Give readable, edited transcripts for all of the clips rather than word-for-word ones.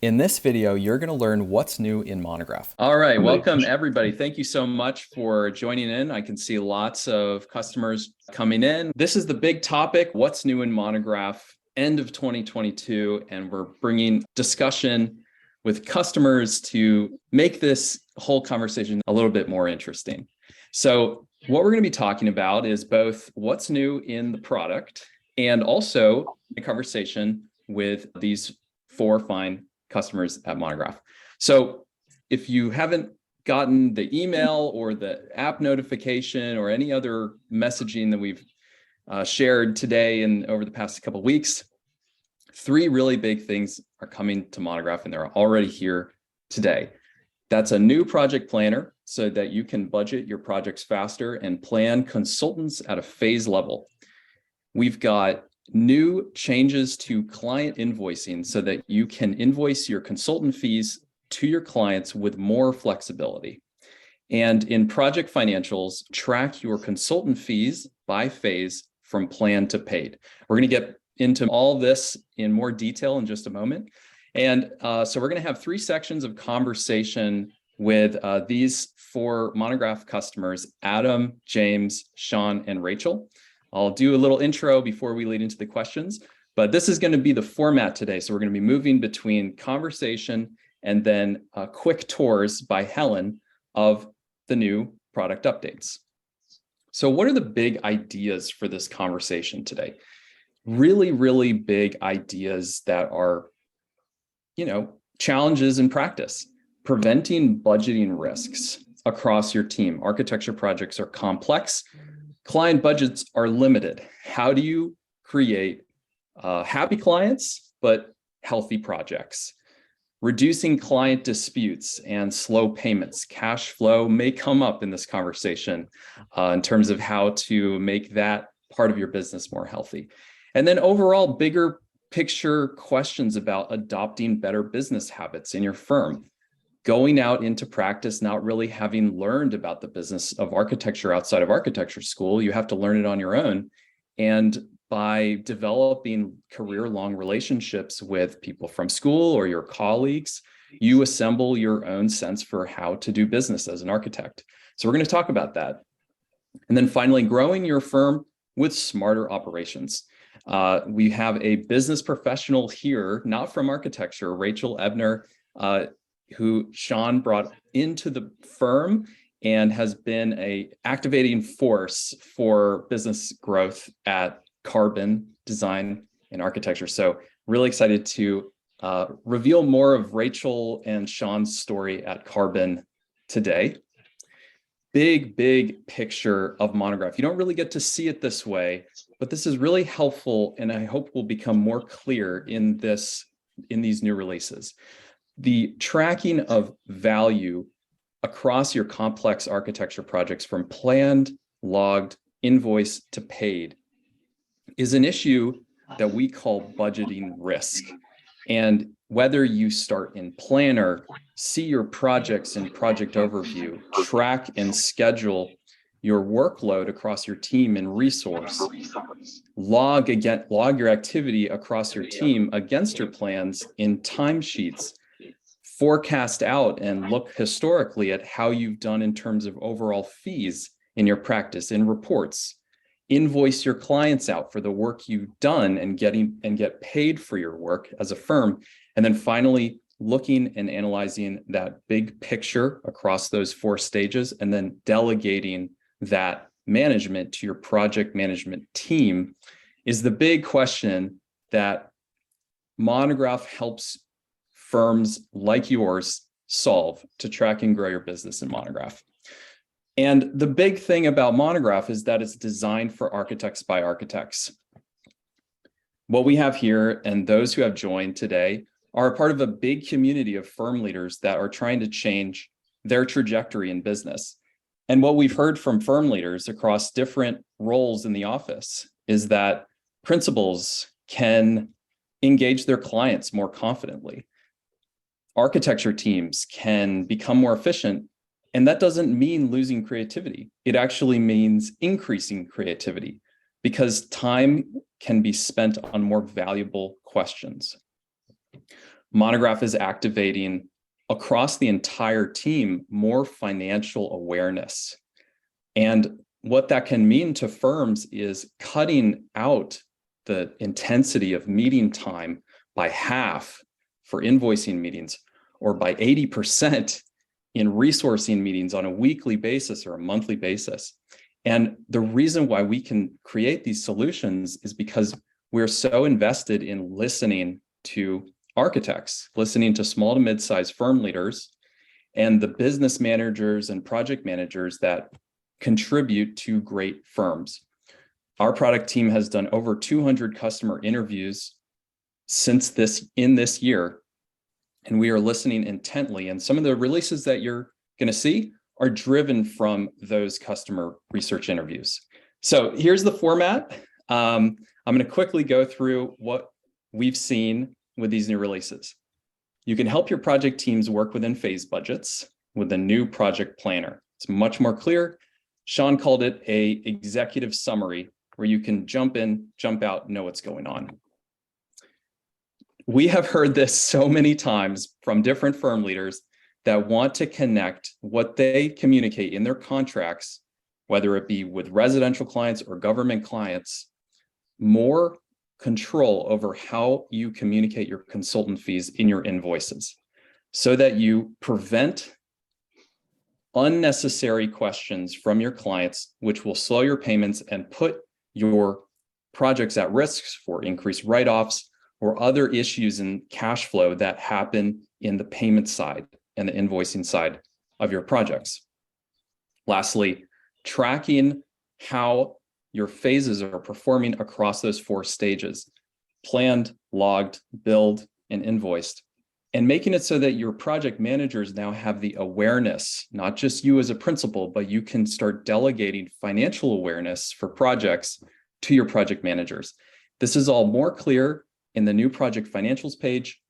In this video, you're going to learn what's new in Monograph. All right, welcome everybody. Thank you so much for joining in. I can see lots of customers coming in. This is the big topic, what's new in Monograph, end of 2022, and we're bringing discussion with customers to make this whole conversation a little bit more interesting. So what we're going to be talking about is both what's new in the product and also a conversation with these four fine customers at Monograph. So if you haven't gotten the email or the app notification or any other messaging that we've shared today and over the past couple of weeks, three really big things are coming to Monograph, and they're already here today. That's a new project planner so that you can budget your projects faster and plan consultants at a phase level. We've got new changes to client invoicing so that you can invoice your consultant fees to your clients with more flexibility. And in project financials, track your consultant fees by phase from plan to paid. We're going to get into all this in more detail in just a moment. And so we're going to have three sections of conversation with these four Monograph customers: Adam, James, Sean, and Rachel. I'll do a little intro before we lead into the questions, but this is going to be the format today. So we're going to be moving between conversation and then quick tours by Helen of the new product updates. So what are the big ideas for this conversation today? Really, really big ideas that are, challenges in practice. Preventing budgeting risks across your team. Architecture projects are complex. Client budgets are limited. How do you create happy clients, but healthy projects? Reducing client disputes and slow payments. Cash flow may come up in this conversation in terms of how to make that part of your business more healthy. And then overall, bigger picture questions about adopting better business habits in your firm. Going out into practice, not really having learned about the business of architecture outside of architecture school, you have to learn it on your own. And by developing career-long relationships with people from school or your colleagues, you assemble your own sense for how to do business as an architect. So we're going to talk about that. And then finally, growing your firm with smarter operations. We have a business professional here, not from architecture, Rachel Ebner, who Sean brought into the firm and has been an activating force for business growth at Carbon Design and Architecture. So really excited to reveal more of Rachel and Sean's story at Carbon today. Big, big picture of Monograph. You don't really get to see it this way, but this is really helpful, and I hope will become more clear in these new releases. The tracking of value across your complex architecture projects from planned, logged, invoice to paid is an issue that we call budgeting risk. And whether you start in Planner, see your projects in Project Overview, track and schedule your workload across your team in Resource, log your activity across your team against your plans in timesheets, forecast out and look historically at how you've done in terms of overall fees in your practice in reports, invoice your clients out for the work you've done and get paid for your work as a firm. And then finally, looking and analyzing that big picture across those four stages, and then delegating that management to your project management team is the big question that Monograph helps firms like yours solve to track and grow your business in Monograph. And the big thing about Monograph is that it's designed for architects by architects. What we have here, and those who have joined today, are a part of a big community of firm leaders that are trying to change their trajectory in business. And what we've heard from firm leaders across different roles in the office is that principals can engage their clients more confidently. Architecture teams can become more efficient, and that doesn't mean losing creativity. It actually means increasing creativity because time can be spent on more valuable questions. Monograph is activating across the entire team more financial awareness. And what that can mean to firms is cutting out the intensity of meeting time by half for invoicing meetings, or by 80% in resourcing meetings on a weekly basis or a monthly basis. And the reason why we can create these solutions is because we're so invested in listening to architects, listening to small to mid-sized firm leaders, and the business managers and project managers that contribute to great firms. Our product team has done over 200 customer interviews in this year, and we are listening intently. And some of the releases that you're going to see are driven from those customer research interviews. So here's the format. I'm going to quickly go through what we've seen with these new releases. You can help your project teams work within phase budgets with a new project planner. It's much more clear. Sean called it an executive summary where you can jump in, jump out, know what's going on. We have heard this so many times from different firm leaders that want to connect what they communicate in their contracts, whether it be with residential clients or government clients, more control over how you communicate your consultant fees in your invoices so that you prevent unnecessary questions from your clients, which will slow your payments and put your projects at risk for increased write-offs or other issues in cash flow that happen in the payment side and the invoicing side of your projects. Lastly, tracking how your phases are performing across those 4 stages: planned, logged, billed, and invoiced, and making it so that your project managers now have the awareness, not just you as a principal, but you can start delegating financial awareness for projects to your project managers. This is all more clear in the new project financials page.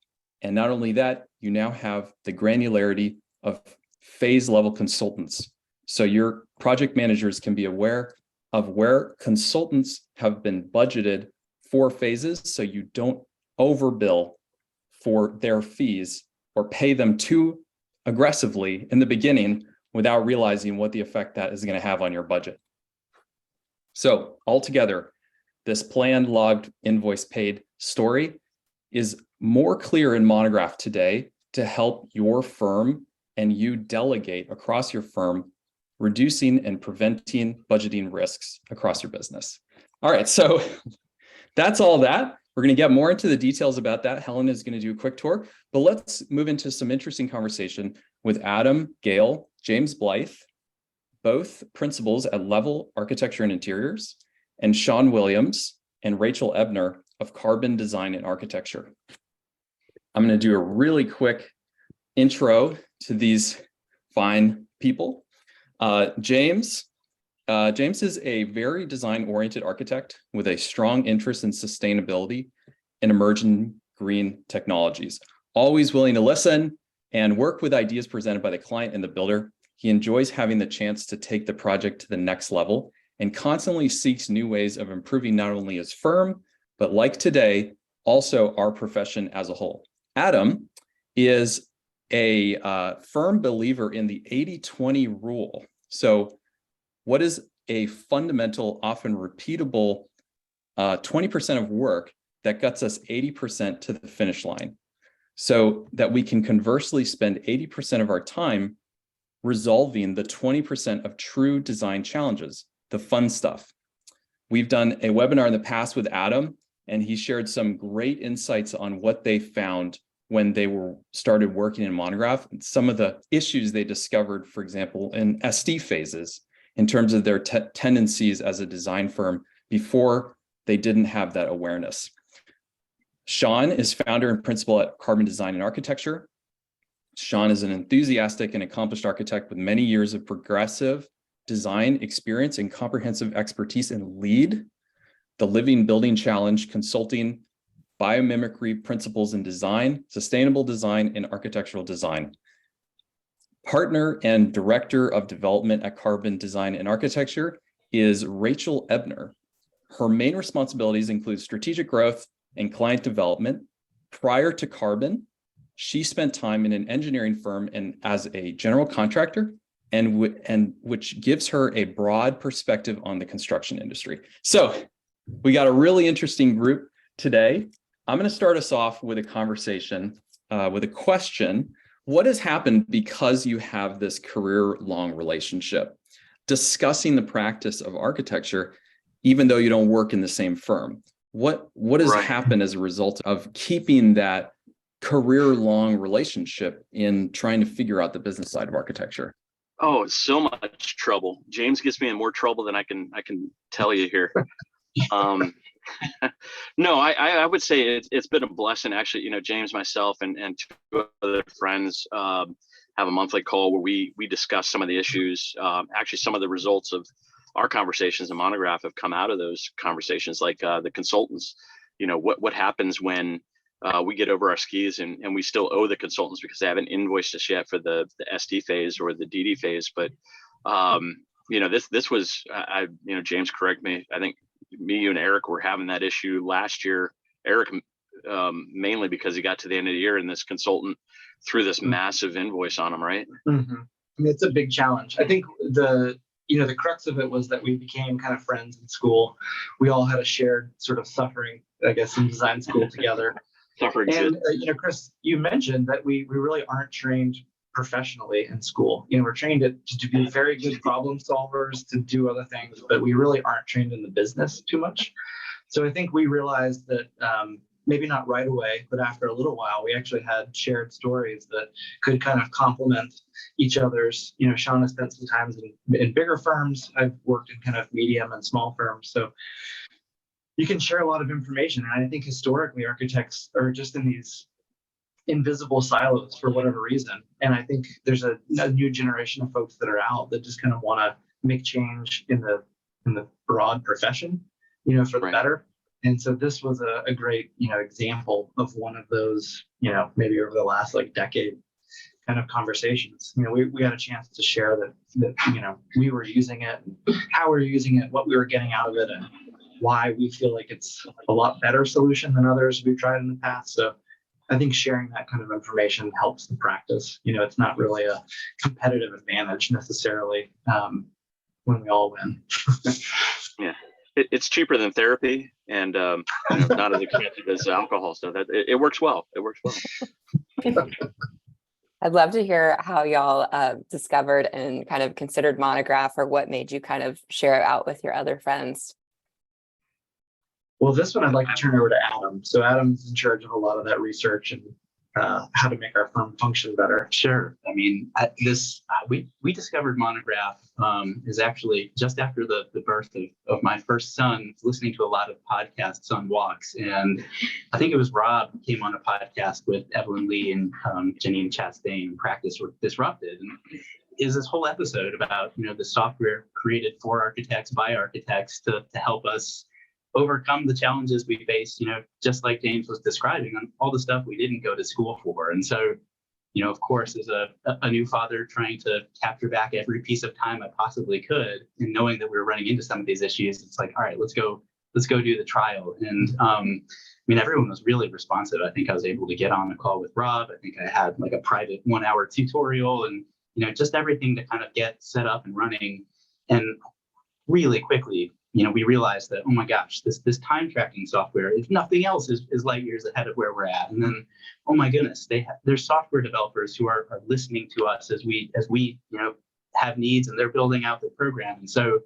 And not only that, you now have the granularity of phase level consultants. So your project managers can be aware of where consultants have been budgeted for phases, so you don't overbill for their fees or pay them too aggressively in the beginning without realizing what the effect that is going to have on your budget. So altogether, this planned, logged, invoice, paid story is more clear in Monograph today to help your firm and you delegate across your firm, reducing and preventing budgeting risks across your business. All right, so that's all that. We're going to get more into the details about that. Helen is going to do a quick tour, but let's move into some interesting conversation with Adam, Gail, James Blythe, both principals at Level Architecture and Interiors, and Sean Williams and Rachel Ebner of Carbon Design and Architecture. I'm going to do a really quick intro to these fine people. James is a very design-oriented architect with a strong interest in sustainability and emerging green technologies. Always willing to listen and work with ideas presented by the client and the builder. He enjoys having the chance to take the project to the next level and constantly seeks new ways of improving not only his firm, but like today, also our profession as a whole. Adam is a firm believer in the 80-20 rule. So what is a fundamental, often repeatable 20% of work that gets us 80% to the finish line, so that we can conversely spend 80% of our time resolving the 20% of true design challenges, the fun stuff. We've done a webinar in the past with Adam, and he shared some great insights on what they found when they started working in Monograph, and some of the issues they discovered, for example, in SD phases, in terms of their tendencies as a design firm before they didn't have that awareness. Sean is founder and principal at Carbon Design and Architecture. Sean is an enthusiastic and accomplished architect with many years of progressive design experience and comprehensive expertise in LEED, the Living Building Challenge, consulting, biomimicry principles in design, sustainable design, and architectural design. Partner and Director of Development at Carbon Design and Architecture is Rachel Ebner. Her main responsibilities include strategic growth and client development. Prior to Carbon, she spent time in an engineering firm and as a general contractor, and which gives her a broad perspective on the construction industry. So we got a really interesting group today. I'm going to start us off with a conversation, with a question. What has happened because you have this career-long relationship? Discussing the practice of architecture, even though you don't work in the same firm. What has happened as a result of keeping that career-long relationship in trying to figure out the business side of architecture? Oh, so much trouble. James gets me in more trouble than I can tell you here. No, I would say it's been a blessing, actually. James, myself, and two other friends have a monthly call where we discuss some of the issues. Actually, some of the results of our conversations in Monograph have come out of those conversations, like the consultants. What happens when we get over our skis and we still owe the consultants because they haven't invoiced us yet for the SD phase or the DD phase. But this was, James, correct me. I think me, you, and Eric were having that issue last year. Eric, mainly because he got to the end of the year and this consultant threw this massive invoice on him, right? Mm-hmm. I mean, it's a big challenge. I think the crux of it was that we became kind of friends in school. We all had a shared sort of suffering, I guess, in design school together. And Chris, you mentioned that we really aren't trained professionally in school. We're trained to be very good problem solvers, to do other things, but we really aren't trained in the business too much. So I think we realized that maybe not right away, but after a little while, we actually had shared stories that could kind of complement each other's. Shauna spent some time in bigger firms. I've worked in kind of medium and small firms. So you can share a lot of information. And I think historically architects are just in these invisible silos for whatever reason. And I think there's a new generation of folks that are out that just kind of want to make change in the broad profession, for the better. And so this was a great, example of one of those, maybe over the last decade kind of conversations. We had a chance to share that we were using it, and how we were using it, what we were getting out of it, and why we feel like it's a lot better solution than others we've tried in the past. So I think sharing that kind of information helps the practice. It's not really a competitive advantage necessarily when we all win. Yeah. It's cheaper than therapy, and not as expensive as alcohol stuff. It works well. It works well. I'd love to hear how y'all discovered and kind of considered Monograph, or what made you kind of share it out with your other friends. Well, this one I'd like to turn over to Adam. So Adam's in charge of a lot of that research and how to make our firm function better. Sure. I mean, we discovered Monograph is actually just after the birth of my first son, listening to a lot of podcasts on walks. And I think it was Rob who came on a podcast with Evelyn Lee and Janine Chastain, Practice Disrupted. And is this whole episode about, the software created for architects by architects to help us overcome the challenges we face, just like James was describing, on all the stuff we didn't go to school for. And so, of course, as a new father trying to capture back every piece of time I possibly could, and knowing that we were running into some of these issues, it's like, all right, let's go do the trial. And everyone was really responsive. I think I was able to get on a call with Rob. I think I had a private 1-hour tutorial, and just everything to kind of get set up and running. And really quickly, we realized that, oh my gosh, this time tracking software, if nothing else, is light years ahead of where we're at. And then, oh my goodness, there's software developers who are listening to us as we have needs, and they're building out their program. And so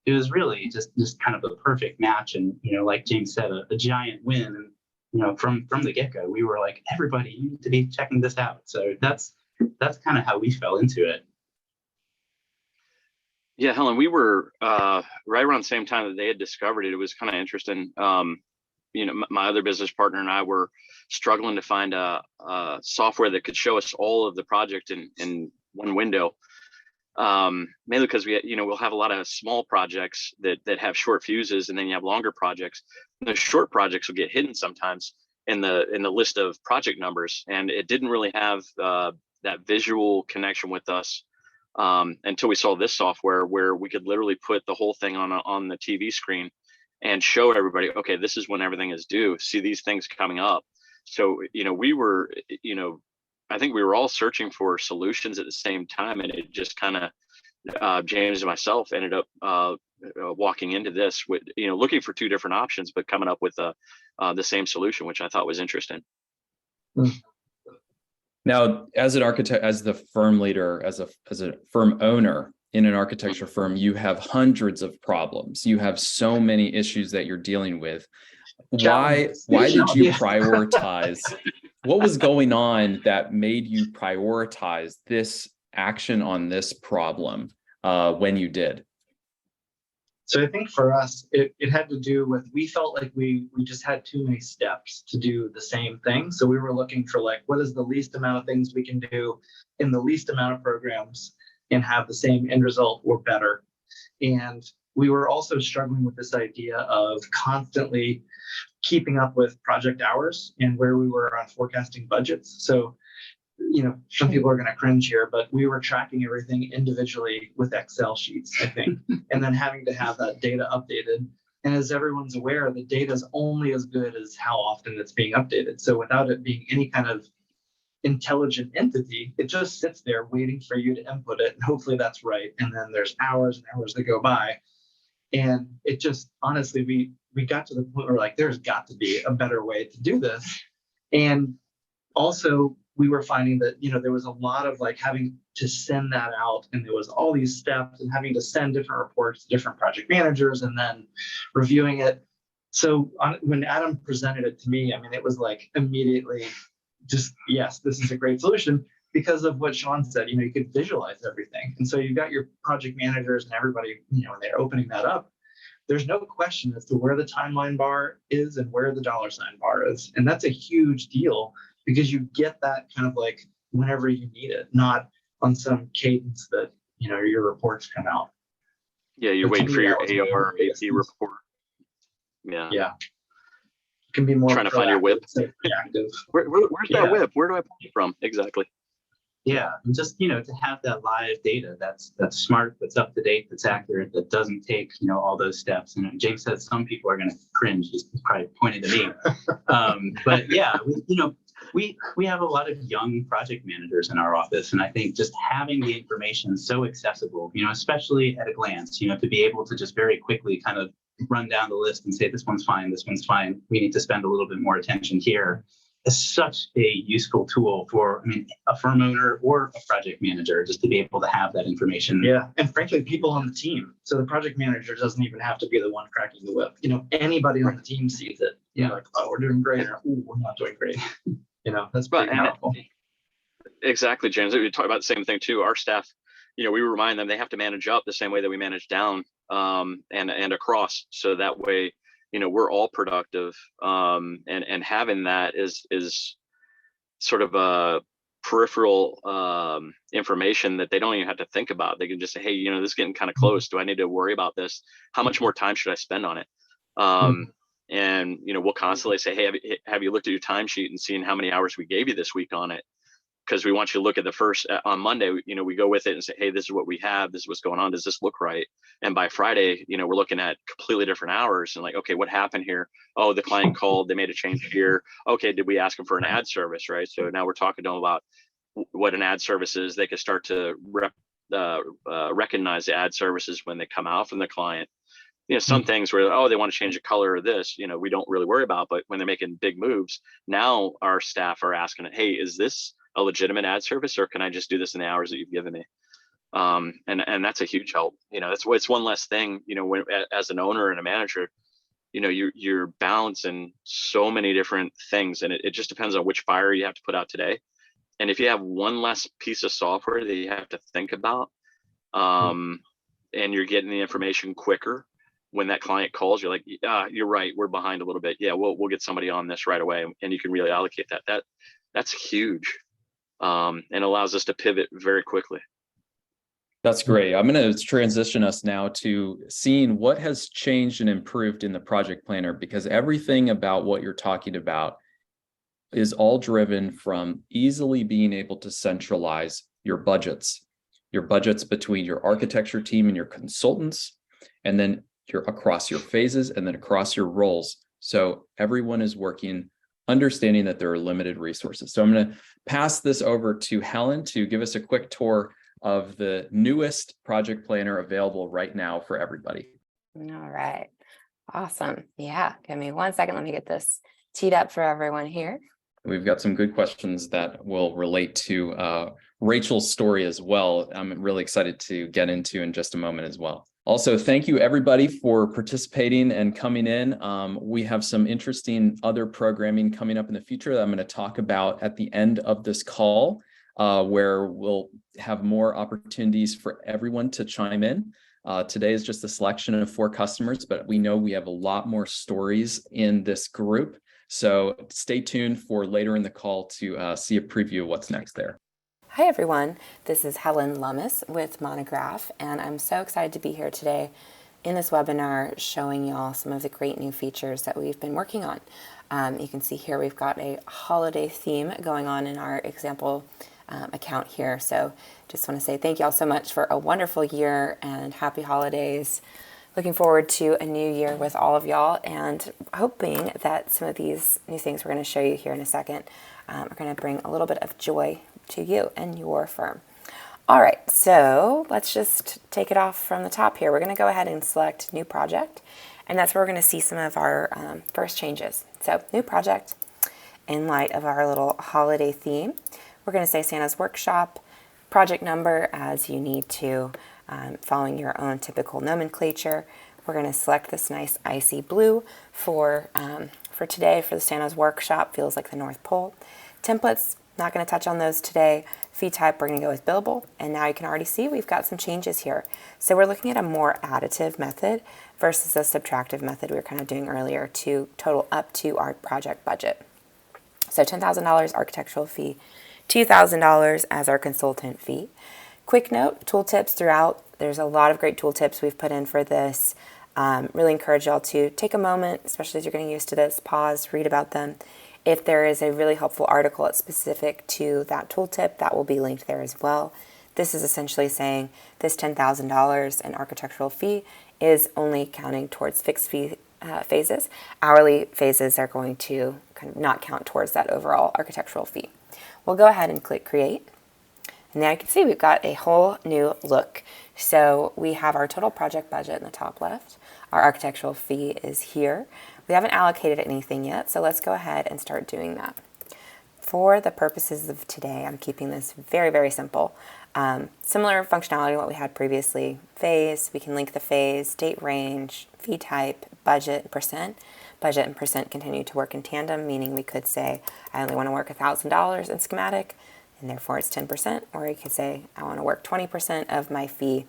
it was really just kind of a perfect match. And like James said, a giant win. And from the get-go, we were like, everybody, you need to be checking this out. So that's kind of how we fell into it. Yeah, Helen, we were right around the same time that they had discovered it. It was kind of interesting. My other business partner and I were struggling to find a software that could show us all of the project in one window. Mainly because we'll have a lot of small projects that have short fuses, and then you have longer projects. And the short projects will get hidden sometimes in the list of project numbers, and it didn't really have that visual connection with us. Until we saw this software where we could literally put the whole thing on the TV screen and show everybody, okay, this is when everything is due. See these things coming up. So, we were, I think we were all searching for solutions at the same time, and it just kind of James and myself ended up walking into this with, looking for two different options, but coming up with the same solution, which I thought was interesting. Now, as an architect, as the firm leader, as a firm owner in an architecture firm, you have hundreds of problems. You have so many issues that you're dealing with. Why did you prioritize? What was going on that made you prioritize this action on this problem when you did? So I think for us, it had to do with, we felt like we just had too many steps to do the same thing. So we were looking for like, what is the least amount of things we can do in the least amount of programs and have the same end result or better. And we were also struggling with this idea of constantly keeping up with project hours and where we were on forecasting budgets. So, some people are going to cringe here, but we were tracking everything individually with Excel sheets, I think, and then having to have that data updated. And as everyone's aware, the data is only as good as how often it's being updated. So without it being any kind of intelligent entity, it just sits there waiting for you to input it. And hopefully that's right. And then there's hours and hours that go by. And it just, honestly, we got to the point where like, there's got to be a better way to do this. And also we were finding that, there was a lot of like having to send that out, and there was all these steps and having to send different reports to different project managers and then reviewing it. So when Adam presented it to me, it was like immediately just, yes, this is a great solution because of what Sean said. You could visualize everything. And so you've got your project managers and everybody, when they're opening that up, there's no question as to where the timeline bar is and where the $ bar is. And that's a huge deal because you get that kind of like whenever you need it, not on some cadence that, your reports come out. Yeah, you're waiting for your AR, AP report. Yeah. Yeah. It can be more trying to find your whip. Reactive. Where's that whip? Where do I pull it from? Exactly. Yeah, and just to have that live data that's smart, that's up to date, that's accurate, that doesn't take all those steps. And James said some people are going to cringe. He's probably pointing to me. But yeah, we have a lot of young project managers in our office, and I think just having the information so accessible, especially at a glance, to be able to just very quickly kind of run down the list and say this one's fine, this one's fine. We need to spend a little bit more attention here. Is such a useful tool for, a firm owner or a project manager, just to be able to have that information. Yeah, and frankly, people on the team. So the project manager doesn't even have to be the one cracking the whip. Anybody on the team sees it. Like, oh, we're doing great, or oh, we're not doing great. That's pretty powerful. Exactly, James. We talk about the same thing too. Our staff, we remind them they have to manage up the same way that we manage down, and across. So that way, we're all productive, and having that is sort of a peripheral information that they don't even have to think about. They can just say, hey, this is getting kind of close. Do I need to worry about this? How much more time should I spend on it? And we'll constantly say, hey, have you looked at your timesheet and seen how many hours we gave you this week on it? Because we want you to look at the first on Monday, we go with it and say, hey, this is what we have. This is what's going on. Does this look right? And by Friday, we're looking at completely different hours and like, okay, what happened here? Oh, the client called, they made a change here. Okay, did we ask them for an ad service, right? So now we're talking to them about what an ad service is. They can start to recognize the ad services when they come out from the client. Some things where, oh, they want to change the color of this, we don't really worry about, but when they're making big moves, now our staff are asking, hey, is this a legitimate ad service, or can I just do this in the hours that you've given me? And that's a huge help. It's one less thing, when, as an owner and a manager, you're balancing so many different things, and it just depends on which fire you have to put out today. And if you have one less piece of software that you have to think about, and you're getting the information quicker, when that client calls, you're like, you're right, we're behind a little bit. Yeah, we'll get somebody on this right away, and you can really allocate that. That's huge, and allows us to pivot very quickly. That's great. I'm going to transition us now to seeing what has changed and improved in the project planner, because everything about what you're talking about is all driven from easily being able to centralize your budgets between your architecture team and your consultants, and then you're across your phases and then across your roles. So everyone is working understanding that there are limited resources. So I'm going to pass this over to Helen to give us a quick tour of the newest project planner available right now for everybody. All right. Awesome. Yeah. Give me 1 second. Let me get this teed up for everyone here. We've got some good questions that will relate to Rachel's story as well. I'm really excited to get into in just a moment as well. Also, thank you everybody for participating and coming in. We have some interesting other programming coming up in the future that I'm going to talk about at the end of this call, where we'll have more opportunities for everyone to chime in. Today is just a selection of 4 customers, but we know we have a lot more stories in this group. So stay tuned for later in the call to see a preview of what's next there. Hi, everyone. This is Helen Lummis with Monograph, and I'm so excited to be here today in this webinar showing y'all some of the great new features that we've been working on. You can see here we've got a holiday theme going on in our example account here. So just want to say thank y'all so much for a wonderful year and happy holidays. Looking forward to a new year with all of y'all, and hoping that some of these new things we're going to show you here in a second are going to bring a little bit of joy to you and your firm. All right, so let's just take it off from the top here. We're going to go ahead and select new project, and that's where we're going to see some of our first changes. So new project, in light of our little holiday theme, we're going to say Santa's Workshop, project number as you need to, following your own typical nomenclature. We're going to select this nice icy blue for today for the Santa's Workshop, feels like the North Pole. Templates, not going to touch on those today. Fee type, we're going to go with billable. And now you can already see we've got some changes here. So we're looking at a more additive method versus a subtractive method we were kind of doing earlier to total up to our project budget. So $10,000 architectural fee, $2,000 as our consultant fee. Quick note, tooltips throughout. There's a lot of great tooltips we've put in for this. Really encourage y'all to take a moment, especially as you're getting used to this, pause, read about them. If there is a really helpful article that's specific to that tooltip, that will be linked there as well. This is essentially saying this $10,000 in architectural fee is only counting towards fixed fee phases. Hourly phases are going to kind of not count towards that overall architectural fee. We'll go ahead and click create. And now you can see we've got a whole new look. So we have our total project budget in the top left. Our architectural fee is here. We haven't allocated anything yet, so let's go ahead and start doing that. For the purposes of today, I'm keeping this very, very simple. Similar functionality to what we had previously. Phase, we can link the phase, date range, fee type, budget, percent. Budget and percent continue to work in tandem, meaning we could say, I only want to work $1,000 in schematic, and therefore it's 10%, or you could say, I want to work 20% of my fee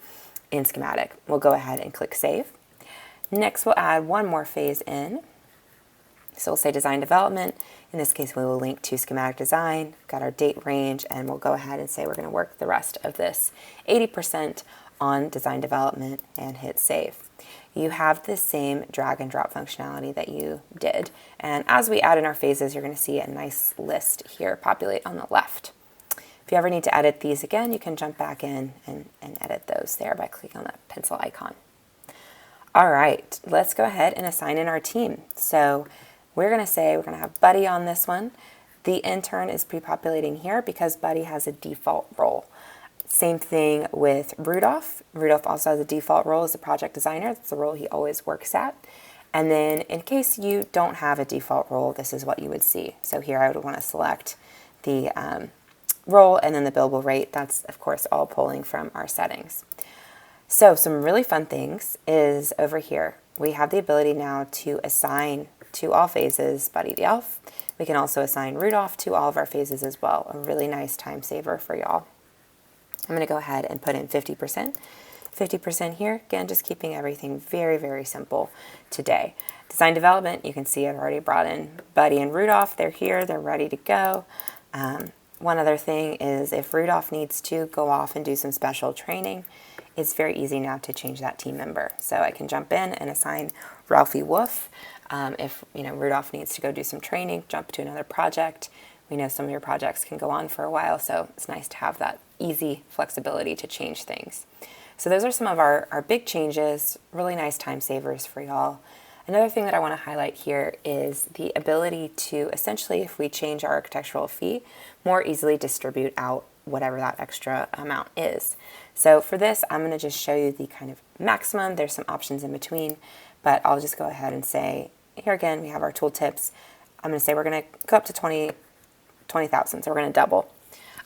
in schematic. We'll go ahead and click save. Next, we'll add one more phase in. So we'll say design development. In this case, we will link to schematic design, got our date range, and we'll go ahead and say we're going to work the rest of this 80% on design development and hit save. You have the same drag and drop functionality that you did. And as we add in our phases, you're going to see a nice list here populate on the left. If you ever need to edit these again, you can jump back in and edit those there by clicking on that pencil icon. All right, let's go ahead and assign in our team. So we're going to say we're going to have Buddy on this one. The intern is pre-populating here because Buddy has a default role. Same thing with Rudolph. Rudolph also has a default role as a project designer. That's the role he always works at. And then in case you don't have a default role, this is what you would see. So here I would want to select the role and then the billable rate. That's, of course, all pulling from our settings. So some really fun things is over here. We have the ability now to assign to all phases Buddy the Elf. We can also assign Rudolph to all of our phases as well. A really nice time saver for y'all. I'm going to go ahead and put in 50%. 50% here. Again, just keeping everything very, very simple today. Design development, you can see I've already brought in Buddy and Rudolph. They're here. They're ready to go. One other thing is if Rudolph needs to go off and do some special training, it's very easy now to change that team member. So I can jump in and assign Ralphie Wolf. If Rudolph needs to go do some training, jump to another project. We know some of your projects can go on for a while, so it's nice to have that easy flexibility to change things. So those are some of our big changes, really nice time savers for y'all. Another thing that I want to highlight here is the ability to essentially, if we change our architectural fee, more easily distribute out whatever that extra amount is. So for this, I'm going to just show you the kind of maximum. There's some options in between, but I'll just go ahead and say, here again, we have our tooltips. I'm going to say we're going to go up to 20,000, so we're going to double.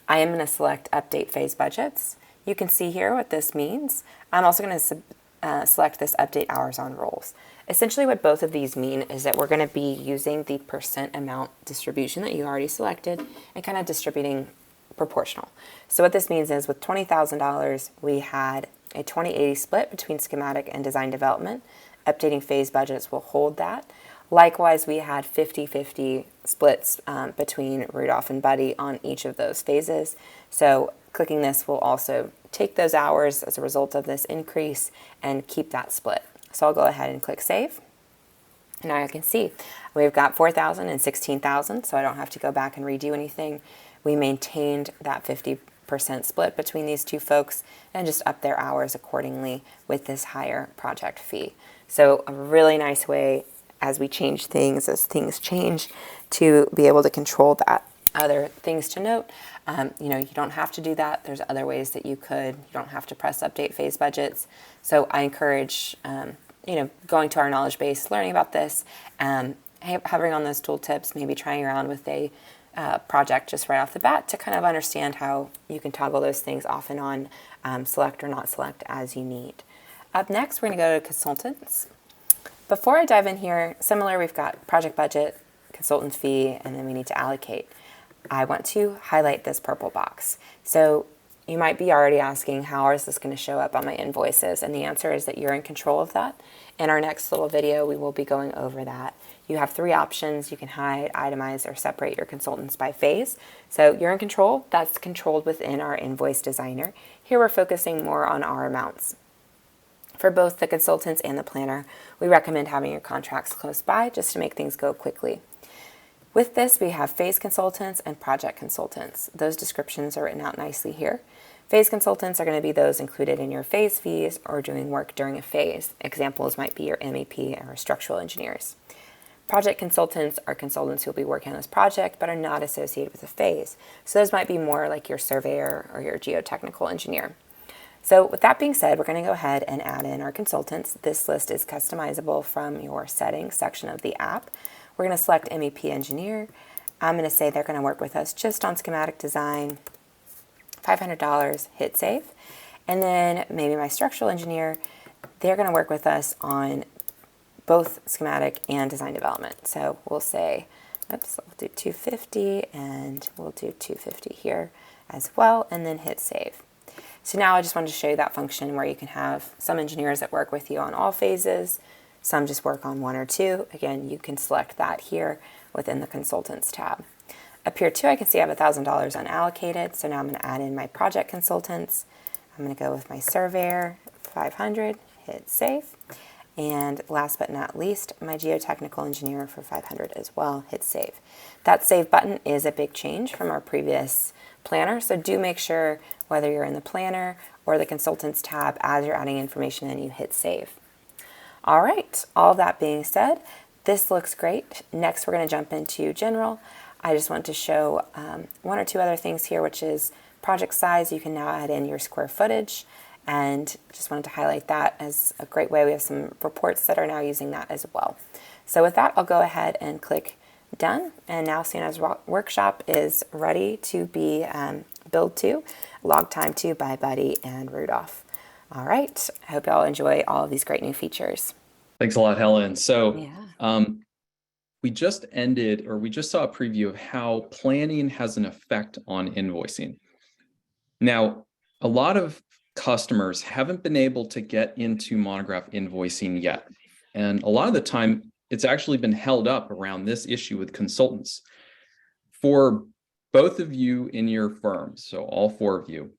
I am going to select update phase budgets. You can see here what this means. I'm also going to select this update hours on rolls. Essentially what both of these mean is that we're going to be using the percent amount distribution that you already selected and kind of distributing proportional. So what this means is with $20,000, we had a 20/80 split between schematic and design development. Updating phase budgets will hold that. Likewise, we had 50/50 splits between Rudolph and Buddy on each of those phases. So clicking this will also take those hours as a result of this increase and keep that split. So I'll go ahead and click save. And now I can see we've got 4,000 and 16,000, so I don't have to go back and redo anything. We maintained that 50% split between these two folks and just up their hours accordingly with this higher project fee. So a really nice way as we change things, as things change, to be able to control that. Other things to note, you don't have to do that. There's other ways that you could. You don't have to press update phase budgets. So I encourage, going to our knowledge base, learning about this, hovering on those tooltips, maybe trying around with a project just right off the bat to kind of understand how you can toggle those things off and on, select or not select as you need. Up next, we're going to go to consultants. Before I dive in here, similar, we've got project budget, consultant fee, and then we need to allocate. I want to highlight this purple box. So you might be already asking, how is this going to show up on my invoices? And the answer is that you're in control of that. In our next little video, we will be going over that. You have 3 options. You can hide, itemize, or separate your consultants by phase. So you're in control. That's controlled within our invoice designer. Here we're focusing more on our amounts. For both the consultants and the planner, we recommend having your contracts close by just to make things go quickly. With this, we have phase consultants and project consultants. Those descriptions are written out nicely here. Phase consultants are going to be those included in your phase fees or doing work during a phase. Examples might be your MEP or structural engineers. Project consultants are consultants who will be working on this project but are not associated with a phase. So those might be more like your surveyor or your geotechnical engineer. So with that being said, we're going to go ahead and add in our consultants. This list is customizable from your settings section of the app. We're going to select MEP engineer. I'm going to say they're going to work with us just on schematic design, $500, hit save. And then maybe my structural engineer, they're going to work with us on both schematic and design development. So we'll say, we'll do 250 and we'll do 250 here as well, and then hit save. So now I just wanted to show you that function where you can have some engineers that work with you on all phases, some just work on 1 or 2. Again, you can select that here within the Consultants tab. Up here too, I can see I have $1,000 unallocated, so now I'm going to add in my project consultants. I'm going to go with my surveyor, 500, hit save. And last but not least, my geotechnical engineer for 500 as well, hit save. That save button is a big change from our previous planner, so do make sure whether you're in the planner or the consultants tab, as you're adding information in, you hit save. All right, all that being said, this looks great. Next, we're going to jump into general. I just want to show 1 or 2 other things here, which is project size. You can now add in your square footage, and just wanted to highlight that as a great way. We have some reports that are now using that as well. So with that, I'll go ahead and click done. And now Santa's workshop is ready to be billed to, log time to by Buddy and Rudolph. All right, I hope y'all enjoy all of these great new features. Thanks a lot, Helen. So Yeah. we just saw a preview of how planning has an effect on invoicing. Now, a lot of customers haven't been able to get into Monograph invoicing yet. And a lot of the time, it's actually been held up around this issue with consultants. For both of you in your firms, so all 4 of you,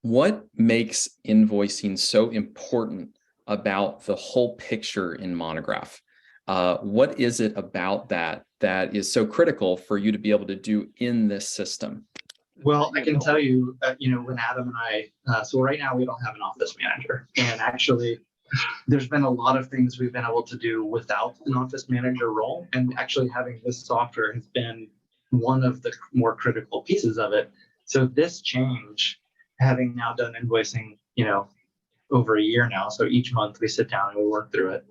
what makes invoicing so important about the whole picture in Monograph? What is it about that is so critical for you to be able to do in this system? Well, I can tell you, when Adam and I, so right now we don't have an office manager. And actually, there's been a lot of things we've been able to do without an office manager role, and actually having this software has been one of the more critical pieces of it. So this change, having now done invoicing, over a year now, so each month we sit down and we work through it.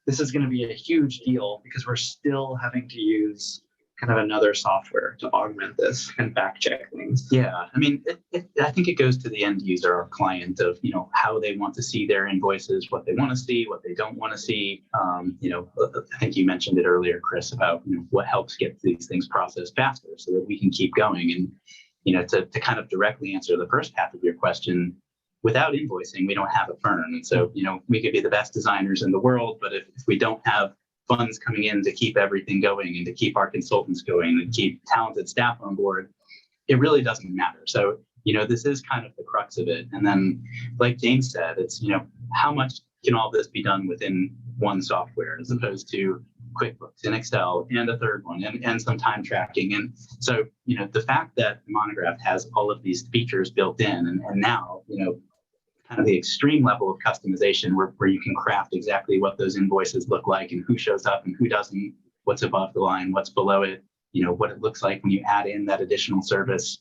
This is going to be a huge deal because we're still having to use kind of another software to augment this and back check things. Yeah, I mean, I think it goes to the end user or client of, how they want to see their invoices, what they want to see, what they don't want to see. I think you mentioned it earlier, Chris, about what helps get these things processed faster so that we can keep going. And, to kind of directly answer the first half of your question, without invoicing, we don't have a firm. And so, we could be the best designers in the world, but if we don't have funds coming in to keep everything going and to keep our consultants going and keep talented staff on board, it really doesn't matter. So, this is kind of the crux of it. And then, like James said, it's, how much can all this be done within one software as opposed to QuickBooks and Excel and a third one and some time tracking. And so, the fact that Monograph has all of these features built in and now, kind of the extreme level of customization where you can craft exactly what those invoices look like and who shows up and who doesn't, what's above the line, what's below it, what it looks like when you add in that additional service.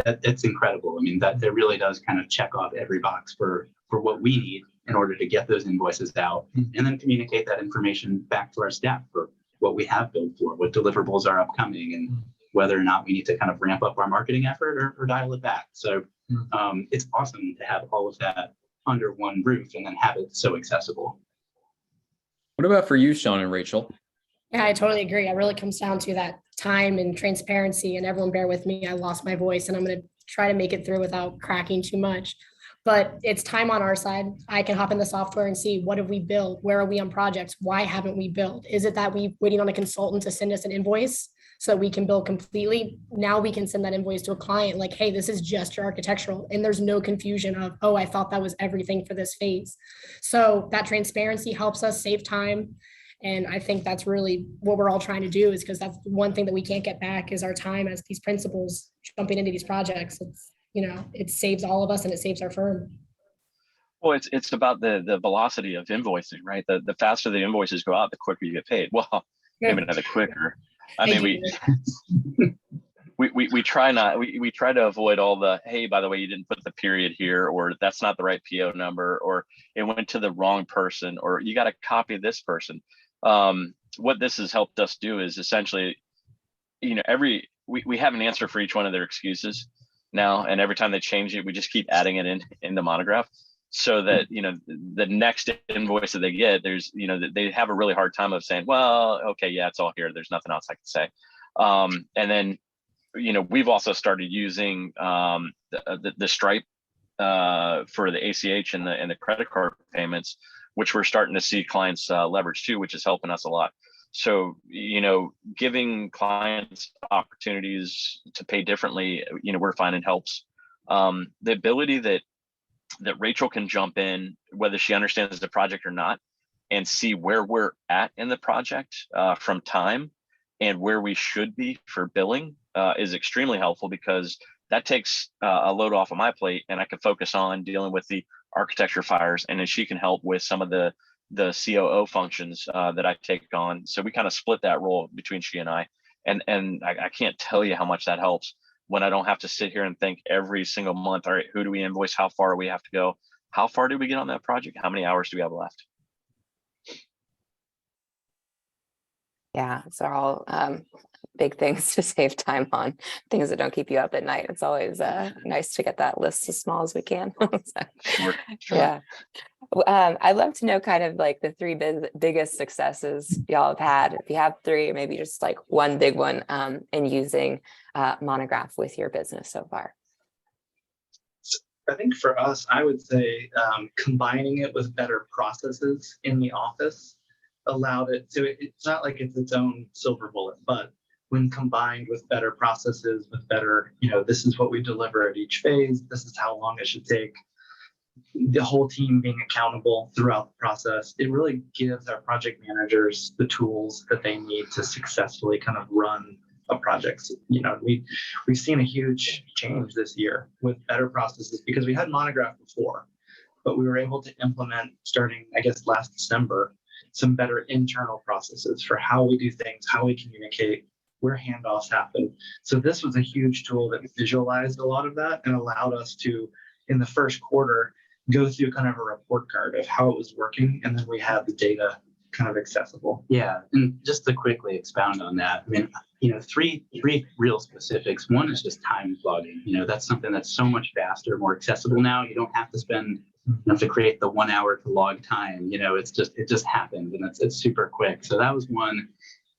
It's incredible. I mean, that really does kind of check off every box for what we need in order to get those invoices out and then communicate that information back to our staff for what we have billed for, what deliverables are upcoming, and whether or not we need to kind of ramp up our marketing effort or dial it back. So it's awesome to have all of that under one roof and then have it so accessible. What about for you, Sean and Rachel? Yeah, I totally agree. It really comes down to that time and transparency, and everyone bear with me. I lost my voice and I'm going to try to make it through without cracking too much. But it's time on our side. I can hop in the software and see what have we built? Where are we on projects? Why haven't we built? Is it that we waiting on a consultant to send us an invoice so that we can bill completely? Now we can send that invoice to a client like, hey, this is just your architectural. And there's no confusion of, oh, I thought that was everything for this phase. So that transparency helps us save time. And I think that's really what we're all trying to do, is because that's one thing that we can't get back is our time as these principals jumping into these projects. It's, it saves all of us and it saves our firm. Well, it's about the velocity of invoicing, right? The faster the invoices go out, the quicker you get paid. Well, maybe not the quicker. I mean, we try to avoid all the, hey, by the way, you didn't put the period here, or that's not the right PO number, or it went to the wrong person, or you got to copy this person. What this has helped us do is essentially, we have an answer for each one of their excuses now, and every time they change it, we just keep adding it in the Monograph, so that the next invoice that they get, there's they have a really hard time of saying, well, okay, yeah, it's all here, there's nothing else I can say. And then we've also started using the Stripe for the ACH and the credit card payments, which we're starting to see clients leverage too, which is helping us a lot. So, giving clients opportunities to pay differently, we're finding helps. The ability that Rachel can jump in, whether she understands the project or not, and see where we're at in the project from time and where we should be for billing is extremely helpful, because that takes a load off of my plate, and I can focus on dealing with the architecture fires, and then she can help with some of the COO functions that I take on. So we kind of split that role between she and I, and I can't tell you how much that helps when I don't have to sit here and think every single month, all right, who do we invoice? How far do we have to go? How far did we get on that project? How many hours do we have left? Yeah, it's all big things to save time on, things that don't keep you up at night. It's always nice to get that list as small as we can. Sure. Yeah. I'd love to know kind of like the three biggest successes y'all have had. If you have three, or maybe just like one big one in using Monograph with your business so far. I think for us, I would say combining it with better processes in the office allowed it to, it's not like it's its own silver bullet, but when combined with better processes, with better, this is what we deliver at each phase, this is how long it should take, the whole team being accountable throughout the process, it really gives our project managers the tools that they need to successfully kind of run a project. We've seen a huge change this year with better processes, because we had Monograph before, but we were able to implement, starting, I guess, last December, some better internal processes for how we do things, how we communicate, where handoffs happen. So this was a huge tool that visualized a lot of that and allowed us to, in the first quarter, go through kind of a report card of how it was working. And then we had the data kind of accessible. Yeah, and just to quickly expound on that, I mean, three real specifics. One is just time logging. That's something that's so much faster, more accessible now. You don't have to spend, to create the 1 hour to log time. It just happens, and it's super quick. So that was one.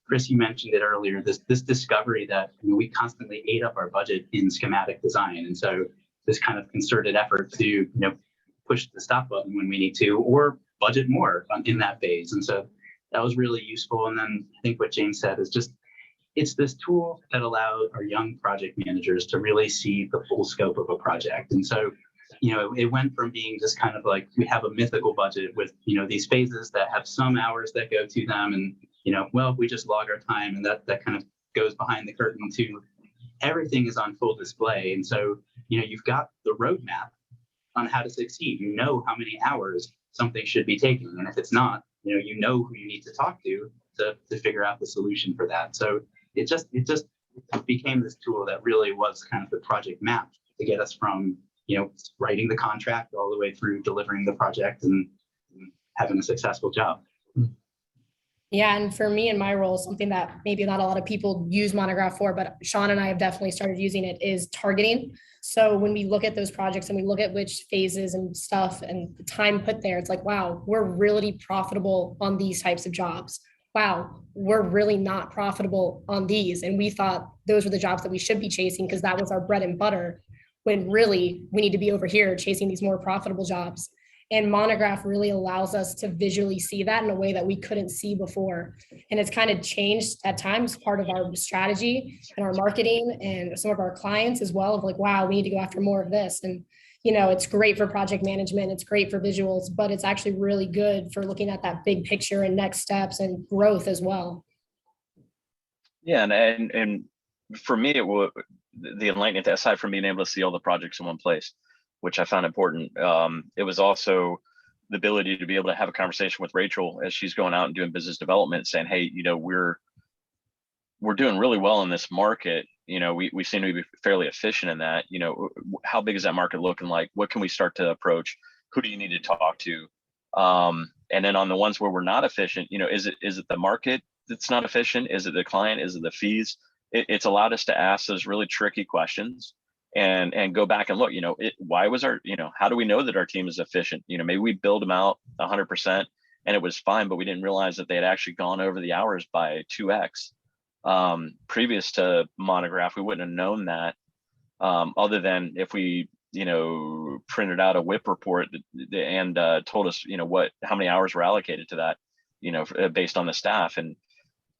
Chris, you mentioned it earlier. This discovery that we constantly ate up our budget in schematic design, and so this kind of concerted effort to push the stop button when we need to, or budget more in that phase. And so that was really useful. And then I think what James said is just, it's this tool that allows our young project managers to really see the full scope of a project. And so, it went from being just kind of like, we have a mythical budget with, these phases that have some hours that go to them. And, we just log our time, and that kind of goes behind the curtain to everything is on full display. And so, you've got the roadmap on how to succeed. How many hours something should be taking. And if it's not, who you need to talk to figure out the solution for that. So it just became this tool that really was kind of the project map to get us from, writing the contract all the way through delivering the project and having a successful job. Yeah, and for me in my role, something that maybe not a lot of people use Monograph for, but Sean and I have definitely started using it, is targeting. So when we look at those projects and we look at which phases and stuff and the time put there, it's like, wow, we're really profitable on these types of jobs. Wow, we're really not profitable on these. And we thought those were the jobs that we should be chasing because that was our bread and butter, when really we need to be over here chasing these more profitable jobs. And Monograph really allows us to visually see that in a way that we couldn't see before. And it's kind of changed at times part of our strategy and our marketing and some of our clients as well, of like, wow, we need to go after more of this. And, it's great for project management, it's great for visuals, but it's actually really good for looking at that big picture and next steps and growth as well. Yeah, and for me, it was the enlightenment, aside from being able to see all the projects in one place, which I found important. It was also the ability to be able to have a conversation with Rachel as she's going out and doing business development, saying, hey, we're doing really well in this market. We seem to be fairly efficient in that. How big is that market looking like? What can we start to approach? Who do you need to talk to? And then on the ones where we're not efficient, is it the market that's not efficient? Is it the client? Is it the fees? It's allowed us to ask those really tricky questions and go back and look, why was how do we know that our team is efficient? Maybe we build them out 100% and it was fine, but we didn't realize that they had actually gone over the hours by 2x. Previous to Monograph, we wouldn't have known that, other than if we, printed out a WIP report and told us, how many hours were allocated to that, based on the staff. And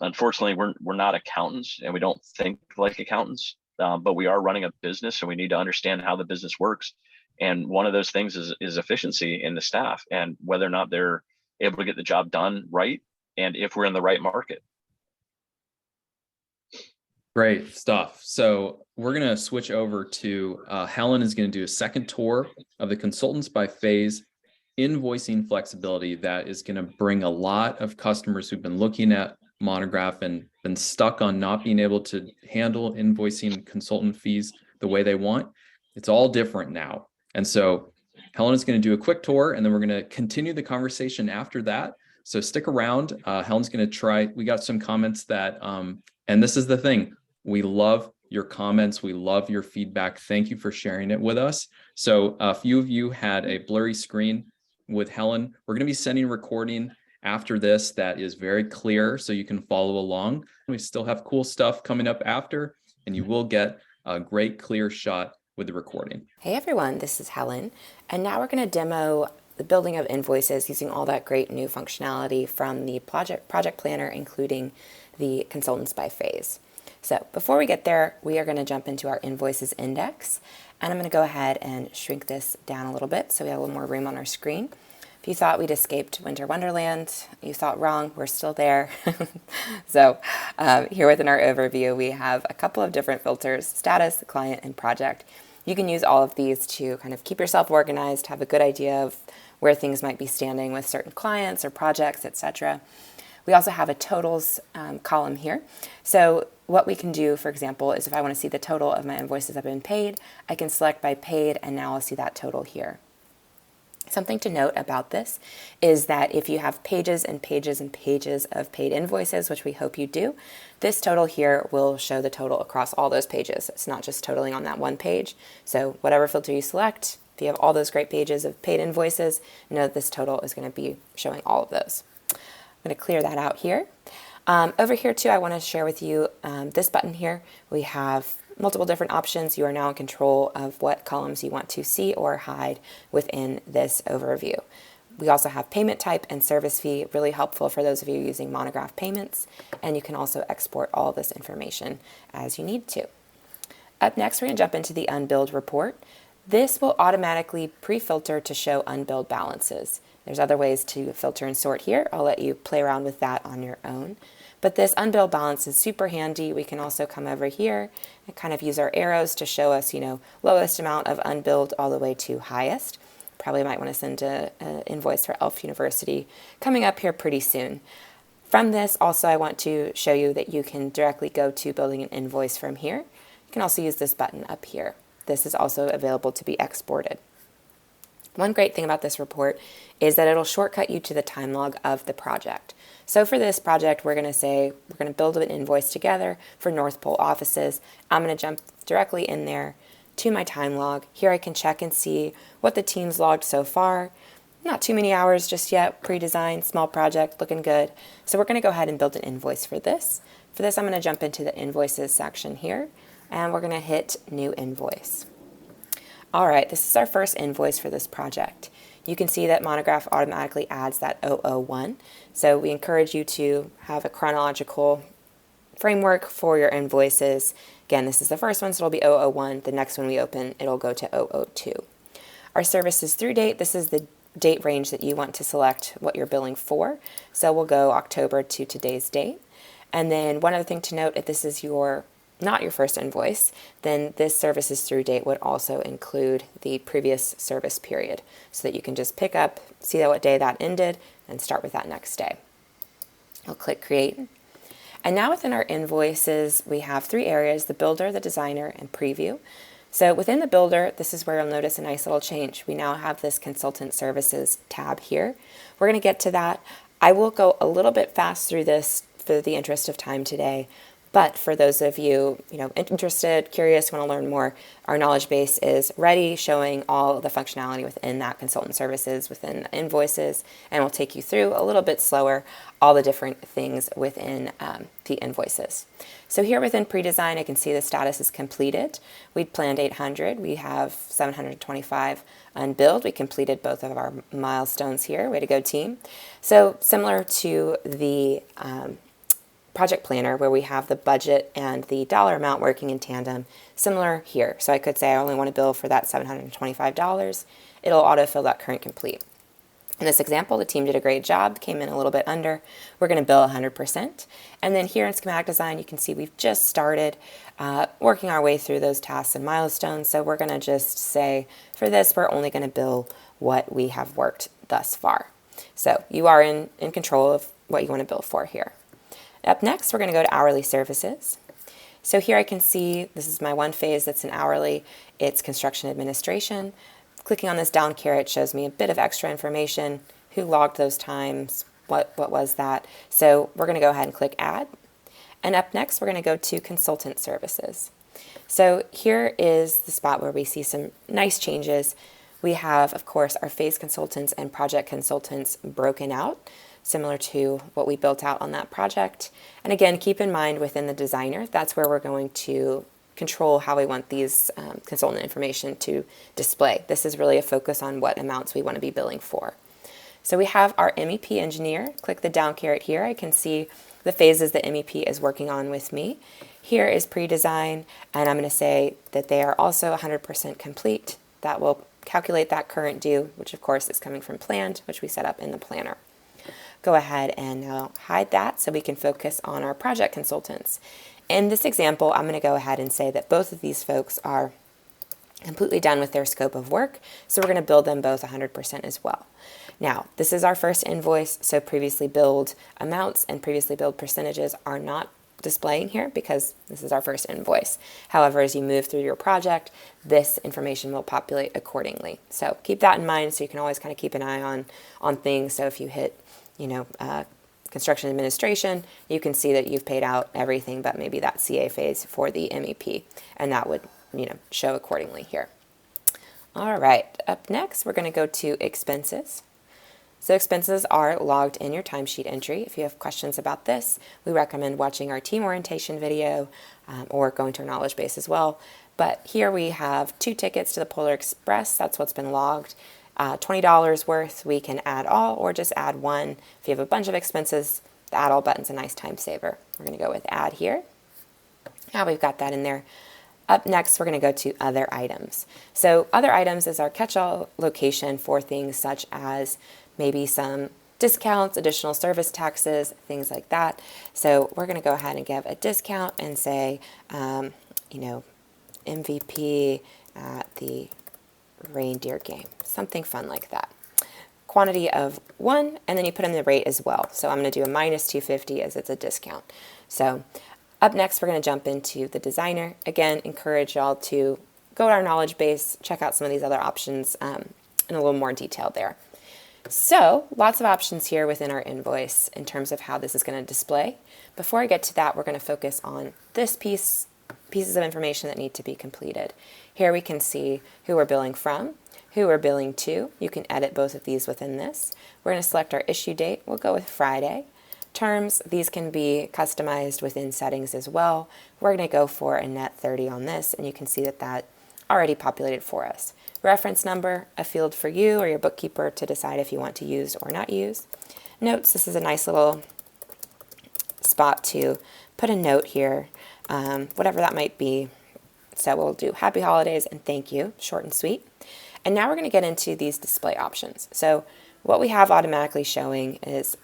unfortunately, we're not accountants and we don't think like accountants. But we are running a business and we need to understand how the business works. And one of those things is efficiency in the staff and whether or not they're able to get the job done right. And if we're in the right market. Great stuff. So we're going to switch over to Helen is going to do a second tour of the consultants by phase invoicing flexibility that is going to bring a lot of customers who've been looking at Monograph and been stuck on not being able to handle invoicing consultant fees the way they want. It's all different now. And so Helen is going to do a quick tour and then we're going to continue the conversation after that. So stick around. Helen's going to try. We got some comments that, and this is the thing. We love your comments. We love your feedback. Thank you for sharing it with us. So a few of you had a blurry screen with Helen. We're going to be sending a recording after this that is very clear so you can follow along. We still have cool stuff coming up after, and you will get a great clear shot with the recording. Hey everyone, this is Helen, and now we're going to demo the building of invoices using all that great new functionality from the project planner, including the consultants by phase. So before we get there, we are going to jump into our invoices index, and I'm going to go ahead and shrink this down a little bit so we have a little more room on our screen. If you thought we'd escaped Winter Wonderland, you thought wrong, we're still there. So here within our overview, we have a couple of different filters: status, client, and project. You can use all of these to kind of keep yourself organized, have a good idea of where things might be standing with certain clients or projects, etc. We also have a totals column here. So what we can do, for example, is if I want to see the total of my invoices that have been paid, I can select by paid, and now I'll see that total here. Something to note about this is that if you have pages and pages and pages of paid invoices, which we hope you do, this total here will show the total across all those pages. It's not just totaling on that one page. So whatever filter you select, if you have all those great pages of paid invoices, know that this total is going to be showing all of those. I'm going to clear that out here. Over here too, I want to share with you this button here. We have multiple different options. You are now in control of what columns you want to see or hide within this overview. We also have payment type and service fee, really helpful for those of you using Monograph payments, and you can also export all this information as you need to. Up next, we're going to jump into the unbilled report. This will automatically pre-filter to show unbilled balances. There's other ways to filter and sort here. I'll let you play around with that on your own. But this unbilled balance is super handy. We can also come over here and kind of use our arrows to show us, lowest amount of unbilled all the way to highest. Probably might want to send an invoice for Elf University coming up here pretty soon. From this, also, I want to show you that you can directly go to building an invoice from here. You can also use this button up here. This is also available to be exported. One great thing about this report is that it'll shortcut you to the time log of the project. So for this project, we're going to build an invoice together for North Pole offices. I'm going to jump directly in there to my time log. Here I can check and see what the team's logged so far. Not too many hours just yet, pre-designed, small project, looking good. So we're going to go ahead and build an invoice for this. For this, I'm going to jump into the invoices section here, and we're going to hit new invoice. All right, this is our first invoice for this project. You can see that Monograph automatically adds that 001. So we encourage you to have a chronological framework for your invoices. Again, this is the first one, so it'll be 001. The next one we open, it'll go to 002. Our services through date, this is the date range that you want to select what you're billing for. So we'll go October to today's date. And then one other thing to note, if this is not your first invoice, then this services through date would also include the previous service period so that you can just pick up, see what day that ended, and start with that next day. I'll click create. And now within our invoices, we have three areas: the builder, the designer, and preview. So within the builder, this is where you'll notice a nice little change. We now have this consultant services tab here. We're going to get to that. I will go a little bit fast through this for the interest of time today. But for those of you, interested, curious, want to learn more, our knowledge base is ready, showing all the functionality within that consultant services, within the invoices, and we'll take you through a little bit slower all the different things within the invoices. So here within pre-design, I can see the status is completed. We'd planned 800. We have 725 unbilled. We completed both of our milestones here. Way to go, team. So similar to the project planner, where we have the budget and the dollar amount working in tandem, similar here. So I could say I only want to bill for that $725. It'll autofill that current complete. In this example, the team did a great job, came in a little bit under. We're going to bill 100%. And then here in schematic design, you can see we've just started working our way through those tasks and milestones. So we're going to just say, for this, we're only going to bill what we have worked thus far. So you are in control of what you want to bill for here. Up next, we're going to go to hourly services. So here I can see this is my one phase that's an hourly. It's construction administration. Clicking on this down caret shows me a bit of extra information, who logged those times, what was that. So we're going to go ahead and click add. And up next, we're going to go to consultant services. So here is the spot where we see some nice changes. We have, of course, our phase consultants and project consultants broken out, similar to what we built out on that project. And again, keep in mind within the designer, that's where we're going to control how we want these consultant information to display. This is really a focus on what amounts we want to be billing for. So we have our MEP engineer. Click the down caret here. I can see the phases that MEP is working on with me. Here is pre-design, and I'm going to say that they are also 100% complete. That will calculate that current due, which of course is coming from planned, which we set up in the planner. Go ahead and hide that so we can focus on our project consultants. In this example, I'm going to go ahead and say that both of these folks are completely done with their scope of work. So we're going to build them both 100% as well. Now, this is our first invoice, so previously billed amounts and previously billed percentages are not displaying here because this is our first invoice. However, as you move through your project, this information will populate accordingly. So keep that in mind, so you can always kind of keep an eye on things. So if you hit, construction administration, you can see that you've paid out everything but maybe that CA phase for the MEP, and that would show accordingly here. All right, up next, we're going to go to expenses. So expenses are logged in your timesheet entry. If you have questions about this, we recommend watching our team orientation video or going to our knowledge base as well. But here we have 2 tickets to the Polar Express. That's what's been logged. $20 worth, we can add all or just add one. If you have a bunch of expenses, the add all button's a nice time saver. We're going to go with add here. Now we've got that in there. Up next, we're going to go to other items. So other items is our catch-all location for things such as maybe some discounts, additional service taxes, things like that. So we're going to go ahead and give a discount and say, MVP at the reindeer game, something fun like that. Quantity of 1, and then you put in the rate as well. So I'm going to do a -250 as it's a discount. So up next, we're going to jump into the designer. Again, encourage y'all to go to our knowledge base, check out some of these other options in a little more detail there. So lots of options here within our invoice in terms of how this is going to display. Before I get to that, we're going to focus on this pieces of information that need to be completed. Here we can see who we're billing from, who we're billing to. You can edit both of these within this. We're going to select our issue date. We'll go with Friday. Terms, these can be customized within settings as well. We're going to go for a net 30 on this, and you can see that already populated for us. Reference number, a field for you or your bookkeeper to decide if you want to use or not use. Notes, this is a nice little spot to put a note here, whatever that might be. So we'll do happy holidays and thank you, short and sweet. And now we're going to get into these display options. So what we have automatically showing is,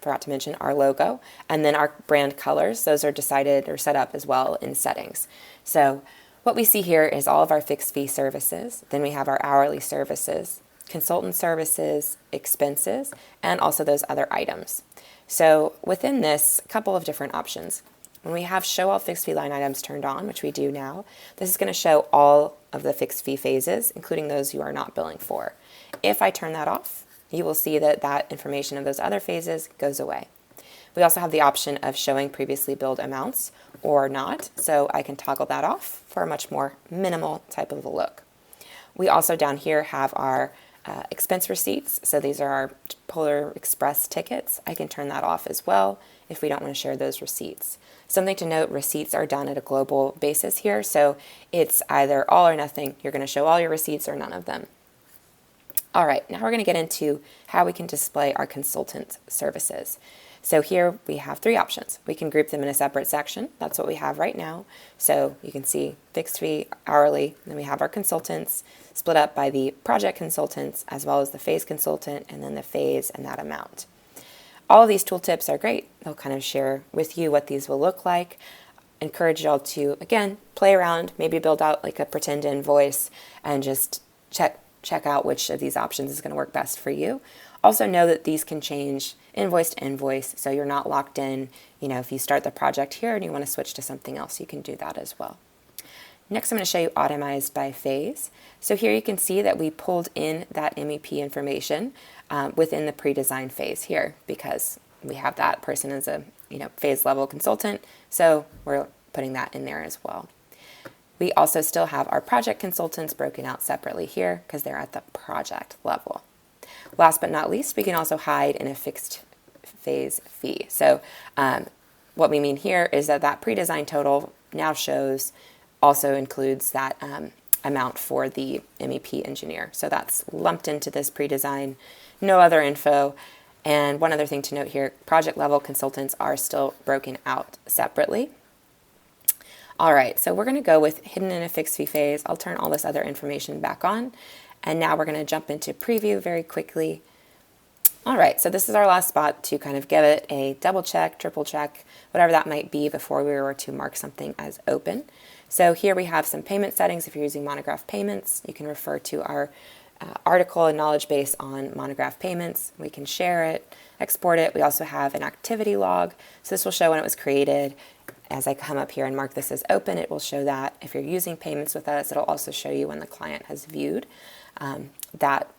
forgot to mention, our logo and then our brand colors. Those are decided or set up as well in settings. So what we see here is all of our fixed fee services. Then we have our hourly services, consultant services, expenses, and also those other items. So within this, a couple of different options. When we have show all fixed fee line items turned on, which we do now, this is going to show all of the fixed fee phases, including those you are not billing for. If I turn that off, you will see that that information of those other phases goes away. We also have the option of showing previously billed amounts or not, so I can toggle that off for a much more minimal type of a look. We also down here have our expense receipts, so these are our Polar Express tickets. I can turn that off as well if we don't want to share those receipts. Something to note, receipts are done at a global basis here, so it's either all or nothing. You're going to show all your receipts or none of them. All right, now we're going to get into how we can display our consultant services. So here we have 3 options. We can group them in a separate section. That's what we have right now. So you can see fixed fee, hourly, then we have our consultants split up by the project consultants as well as the phase consultant and then the phase and that amount. All of these tooltips are great. They'll kind of share with you what these will look like. Encourage y'all to, again, play around, maybe build out like a pretend invoice and just check out which of these options is going to work best for you. Also know that these can change invoice to invoice, so you're not locked in. If you start the project here and you want to switch to something else, you can do that as well. Next, I'm going to show you itemized by phase. So here you can see that we pulled in that MEP information within the pre-design phase here because we have that person as a phase level consultant, so we're putting that in there as well. We also still have our project consultants broken out separately here because they're at the project level. Last but not least, we can also hide in a fixed phase fee. So what we mean here is that pre-design total now also includes that amount for the MEP engineer. So that's lumped into this pre-design, no other info. And one other thing to note here, project level consultants are still broken out separately. All right, so we're going to go with hidden in a fixed fee phase. I'll turn all this other information back on. And now we're going to jump into preview very quickly. All right, so this is our last spot to kind of give it a double check, triple check, whatever that might be before we were to mark something as open. So here we have some payment settings. If you're using Monograph payments, you can refer to our article and knowledge base on Monograph payments. We can share it, export it. We also have an activity log. So this will show when it was created. As I come up here and mark this as open, it will show that. If you're using payments with us, it'll also show you when the client has viewed that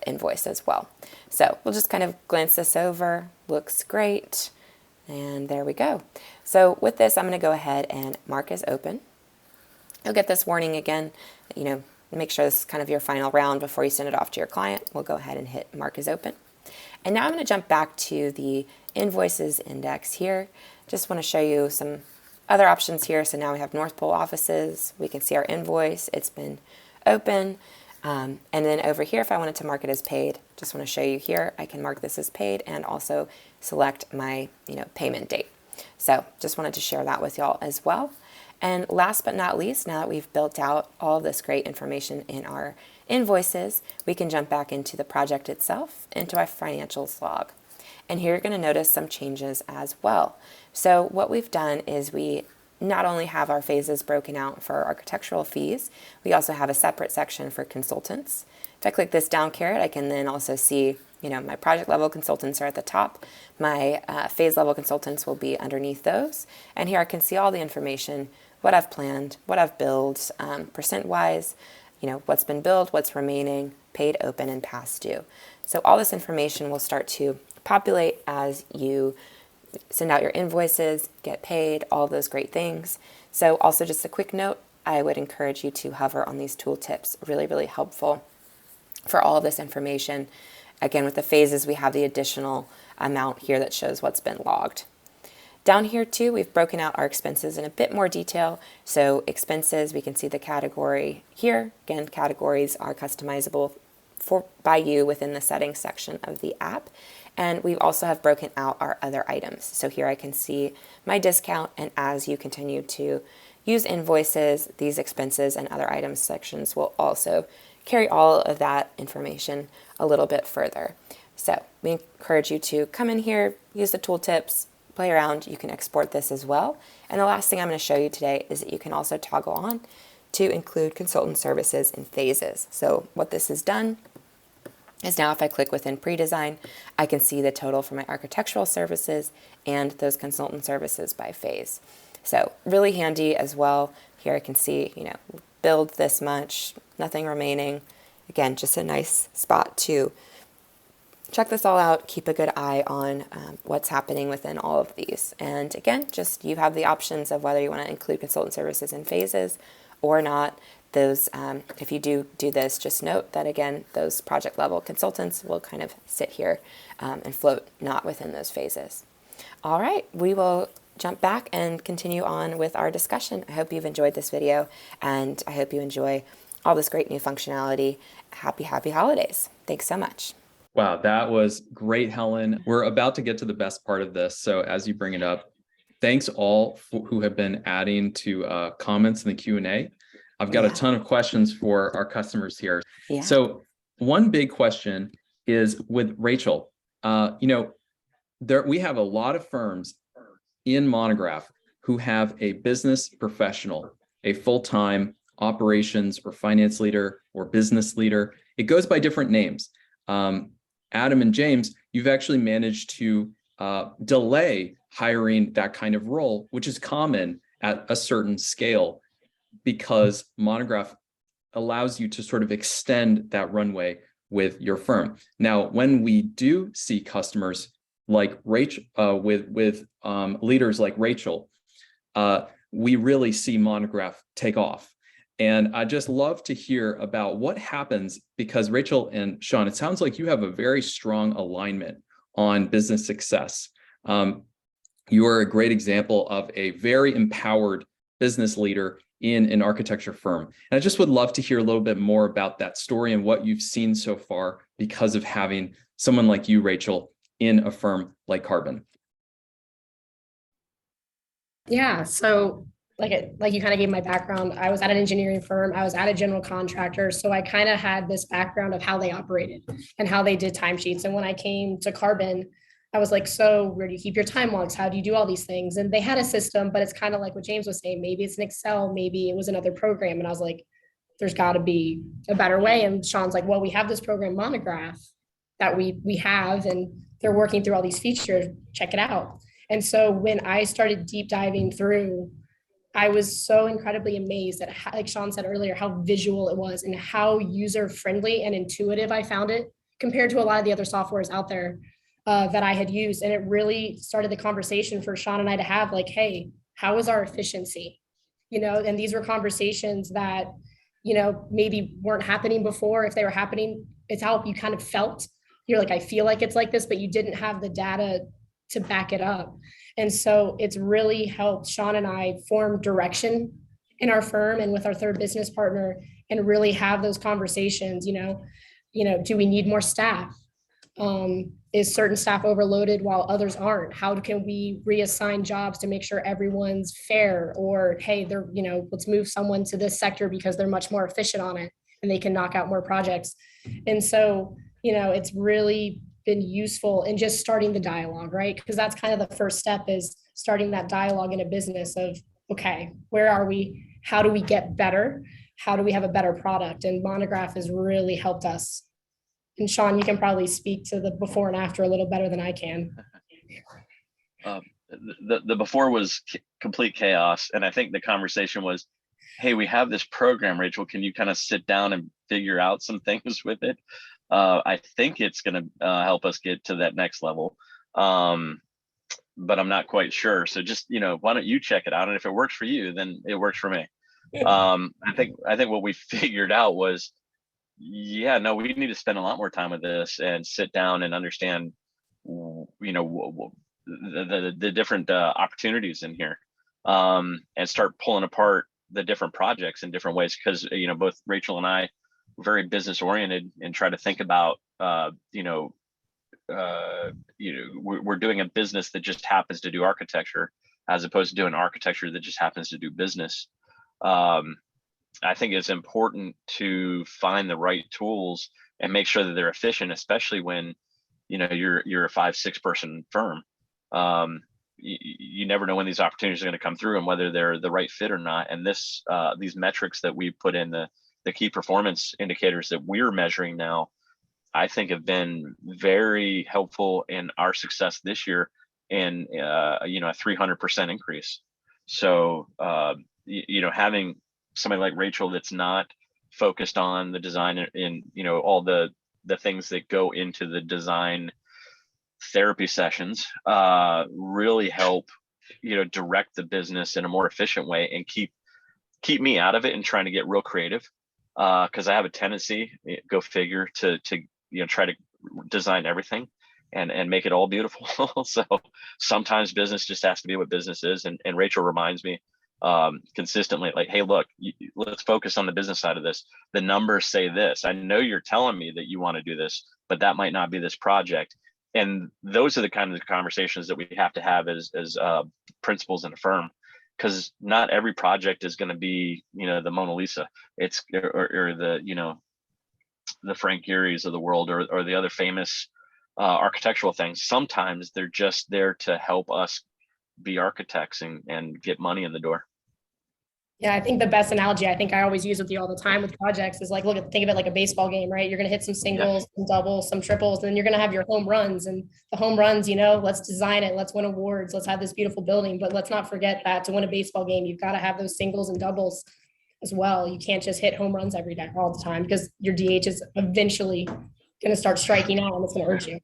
invoice as well. So we'll just kind of glance this over. Looks great. And there we go. So with this, I'm going to go ahead and mark as open. You'll get this warning again, make sure this is kind of your final round before you send it off to your client. We'll go ahead and hit mark as open. And now I'm going to jump back to the invoices index here. Just want to show you some other options here. So now we have North Pole offices. We can see our invoice. It's been open. And then over here, if I wanted to mark it as paid, just want to show you here, I can mark this as paid and also select my payment date. So just wanted to share that with y'all as well. And last but not least, now that we've built out all this great information in our invoices, we can jump back into the project itself, into our financials log. And here you're going to notice some changes as well. So what we've done is we not only have our phases broken out for architectural fees, we also have a separate section for consultants. If I click this down caret, I can then also see my project level consultants are at the top. My phase level consultants will be underneath those. And here I can see all the information, what I've planned, what I've billed, percent-wise, what's been billed, what's remaining, paid, open, and past due. So all this information will start to populate as you send out your invoices, get paid, all those great things. So also just a quick note, I would encourage you to hover on these tooltips. Really, really helpful for all of this information. Again, with the phases, we have the additional amount here that shows what's been logged. Down here too, we've broken out our expenses in a bit more detail. So expenses, we can see the category here. Again, categories are customizable by you within the settings section of the app. And we also have broken out our other items. So here I can see my discount, and as you continue to use invoices, these expenses and other items sections will also carry all of that information a little bit further. So we encourage you to come in here, use the tooltips, play around. You can export this as well. And the last thing I'm going to show you today is that you can also toggle on to include consultant services in phases. So what this has done is now if I click within pre-design, I can see the total for my architectural services and those consultant services by phase. So really handy as well. Here I can see, build this much, nothing remaining. Again, just a nice spot to check this all out, keep a good eye on what's happening within all of these. And again, just you have the options of whether you want to include consultant services in phases or not. Those, if you do this, just note that again, those project level consultants will kind of sit here and float not within those phases. All right, we will jump back and continue on with our discussion. I hope you've enjoyed this video, and I hope you enjoy all this great new functionality. Happy holidays. Thanks so much. Wow, that was great, Helen. We're about to get to the best part of this. So as you bring it up, thanks all who have been adding to comments in the Q&A. I've got a ton of questions for our customers here. Yeah. So one big question is with Rachel, we have a lot of firms in Monograph who have a business professional, a full-time operations or finance leader or business leader. It goes by different names. Adam and James, you've actually managed to delay hiring that kind of role, which is common at a certain scale, because Monograph allows you to sort of extend that runway with your firm. Now, when we do see customers like Rachel, with leaders like Rachel, we really see Monograph take off. And I just love to hear about what happens, because Rachel and Sean, it sounds like you have a very strong alignment on business success. You are a great example of a very empowered business leader in an architecture firm. And I just would love to hear a little bit more about that story and what you've seen so far because of having someone like you, Rachel, in a firm like Carbon. Yeah, so like you kind of gave my background. I was at an engineering firm. I was at a general contractor. So I kind of had this background of how they operated and how they did timesheets. And when I came to Carbon, I was like, so where do you keep your time logs? How do you do all these things? And they had a system, but it's kind of like what James was saying. Maybe it's an Excel, maybe it was another program. And I was like, there's got to be a better way. And Sean's like, well, we have this program Monograph that we have, and they're working through all these features. Check it out. And so when I started deep diving through, I was so incredibly amazed at how, like Sean said earlier, how visual it was and how user friendly and intuitive I found it compared to a lot of the other softwares out there that I had used. And it really started the conversation for Sean and I to have like, hey, how is our efficiency? You know, and these were conversations that, you know, maybe weren't happening before. If they were happening, it's how you kind of felt. You're like, I feel like it's like this, but you didn't have the data to back it up. And so it's really helped Sean and I form direction in our firm and with our third business partner, and really have those conversations. You know, do we need more staff? Is certain staff overloaded while others aren't? How can we reassign jobs to make sure everyone's fair? Or, hey, they're, you know, let's move someone to this sector because they're much more efficient on it and they can knock out more projects. And so, you know, it's really been useful in just starting the dialogue, right? Because that's kind of the first step, is starting that dialogue in a business of, okay, where are we? How do we get better? How do we have a better product? And Monograph has really helped us. And Sean, you can probably speak to the before and after a little better than I can. The before was complete chaos. And I think the conversation was, hey, we have this program, Rachel, can you kind of sit down and figure out some things with it? I think it's going to help us get to that next level. But I'm not quite sure. So just, you know, why don't you check it out? And if it works for you, then it works for me. I think what we figured out was, yeah, no, we need to spend a lot more time with this and sit down and understand, you know, the different opportunities in here, and start pulling apart the different projects in different ways. Because, you know, both Rachel and I are very business oriented and try to think about, we're doing a business that just happens to do architecture, as opposed to doing architecture that just happens to do business. I think it's important to find the right tools and make sure that they're efficient, especially when, you know, you're a 5-6 person firm. You never know when these opportunities are going to come through and whether they're the right fit or not. And these metrics that we put in, the key performance indicators that we're measuring now, I think have been very helpful in our success this year, and a 300% increase. So having somebody like Rachel that's not focused on the design and all the things that go into the design therapy sessions really help direct the business in a more efficient way and keep me out of it and trying to get real creative, because I have a tendency, go figure, to try to design everything and make it all beautiful. So sometimes business just has to be what business is, and Rachel reminds me consistently, like, hey, look, let's focus on the business side of this. The numbers say this. I know you're telling me that you want to do this, but that might not be this project. And those are the kind of conversations that we have to have as principals in a firm, because not every project is going to be, the Mona Lisa. It's or the the Frank Gehry's of the world, or the other famous architectural things. Sometimes they're just there to help us be architects and get money in the door. Yeah, I think the best analogy I always use with you all the time with projects is like, think of it like a baseball game, right? You're going to hit some singles, some doubles, some triples, and then you're going to have your home runs. And the home runs, let's design it. Let's win awards. Let's have this beautiful building. But let's not forget that to win a baseball game, you've got to have those singles and doubles as well. You can't just hit home runs every day, all the time, because your DH is eventually going to start striking out and it's going to hurt you.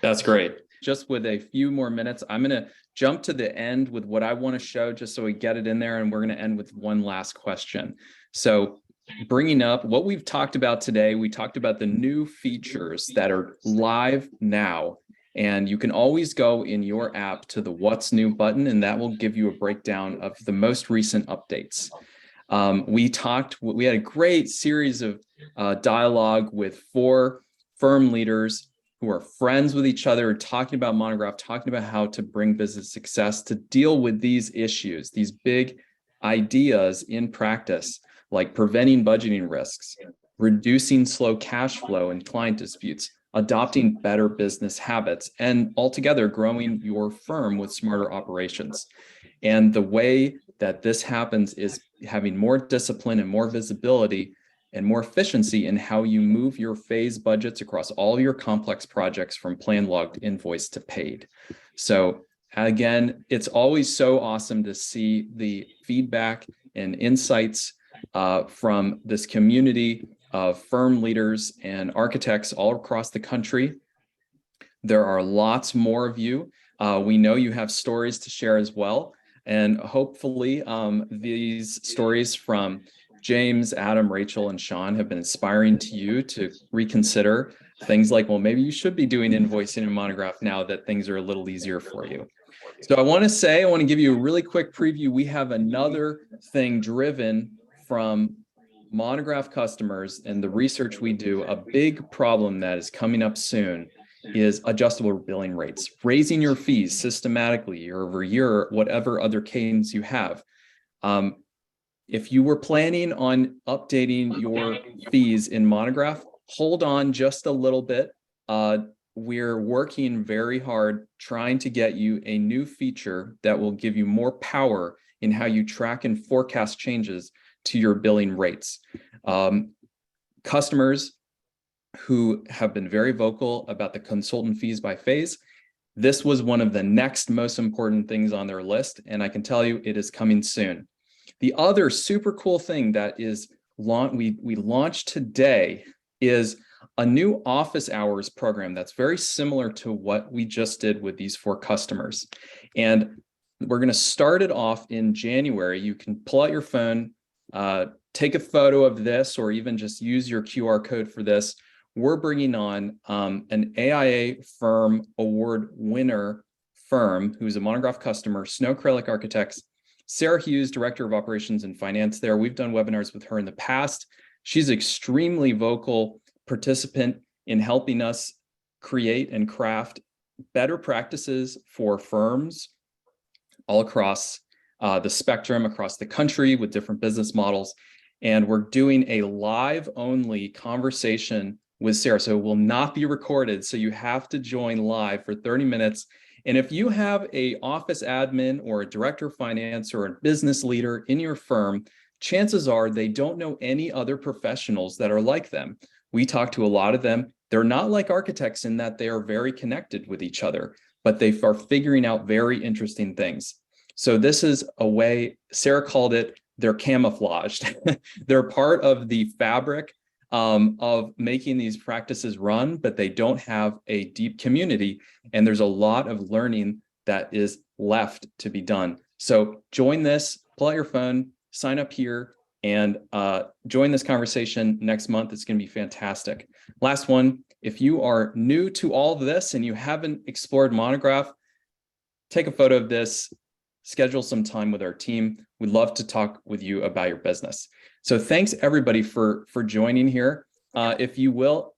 That's great. Just with a few more minutes, I'm going to jump to the end with what I want to show, just so we get it in there. And we're going to end with one last question. So bringing up what we've talked about today, we talked about the new features that are live now. And you can always go in your app to the What's New button, and that will give you a breakdown of the most recent updates. We had a great series of dialogue with 4 firm leaders who are friends with each other, talking about Monograph, talking about how to bring business success to deal with these issues, these big ideas in practice, like preventing budgeting risks, reducing slow cash flow and client disputes, adopting better business habits, and altogether growing your firm with smarter operations. And the way that this happens is having more discipline and more visibility and more efficiency in how you move your phase budgets across all your complex projects from plan, logged, invoice to paid. So again, it's always so awesome to see the feedback and insights from this community of firm leaders and architects all across the country. There are lots more of you. We know you have stories to share as well. And hopefully these stories from James, Adam, Rachel, and Sean have been inspiring to you to reconsider things like, well, maybe you should be doing invoicing and Monograph now that things are a little easier for you. So I want to give you a really quick preview. We have another thing driven from Monograph customers and the research we do. A big problem that is coming up soon is adjustable billing rates, raising your fees systematically year over year, whatever other cadence you have. If you were planning on updating your fees in Monograph, hold on just a little bit. We're working very hard trying to get you a new feature that will give you more power in how you track and forecast changes to your billing rates. Customers who have been very vocal about the consultant fees by phase, this was one of the next most important things on their list, and I can tell you it is coming soon. The other super cool thing that is we launched today is a new office hours program that's very similar to what we just did with these 4 customers. And we're going to start it off in January. You can pull out your phone, take a photo of this, or even just use your QR code for this. We're bringing on an AIA Firm Award winner firm who's a Monograph customer, Snow Acrylic Architects. Sarah Hughes, Director of Operations and Finance there. We've done webinars with her in the past. She's an extremely vocal participant in helping us create and craft better practices for firms all across the spectrum, across the country with different business models. And we're doing a live only conversation with Sarah. So it will not be recorded. So you have to join live for 30 minutes. And if you have an office admin or a director of finance or a business leader in your firm, chances are they don't know any other professionals that are like them. We talk to a lot of them. They're not like architects in that they are very connected with each other, but they are figuring out very interesting things. So this is a way, Sarah called it, they're camouflaged. They're part of the fabric of making these practices run, but they don't have a deep community. And there's a lot of learning that is left to be done. So join this, pull out your phone, sign up here, and join this conversation next month. It's going to be fantastic. Last one, if you are new to all of this and you haven't explored Monograph, take a photo of this, schedule some time with our team. We'd love to talk with you about your business. So thanks everybody for joining here. If you will,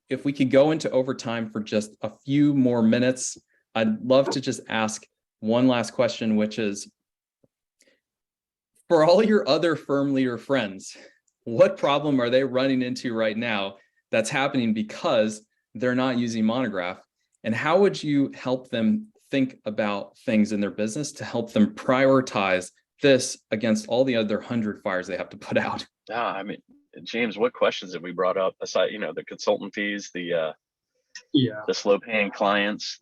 if we could go into overtime for just a few more minutes, I'd love to just ask one last question, which is, for all your other firm leader friends, what problem are they running into right now that's happening because they're not using Monograph? And how would you help them think about things in their business to help them prioritize this against all the other 100 fires they have to put out? Yeah, I mean, James, what questions have we brought up aside, the consultant fees, the slow paying clients,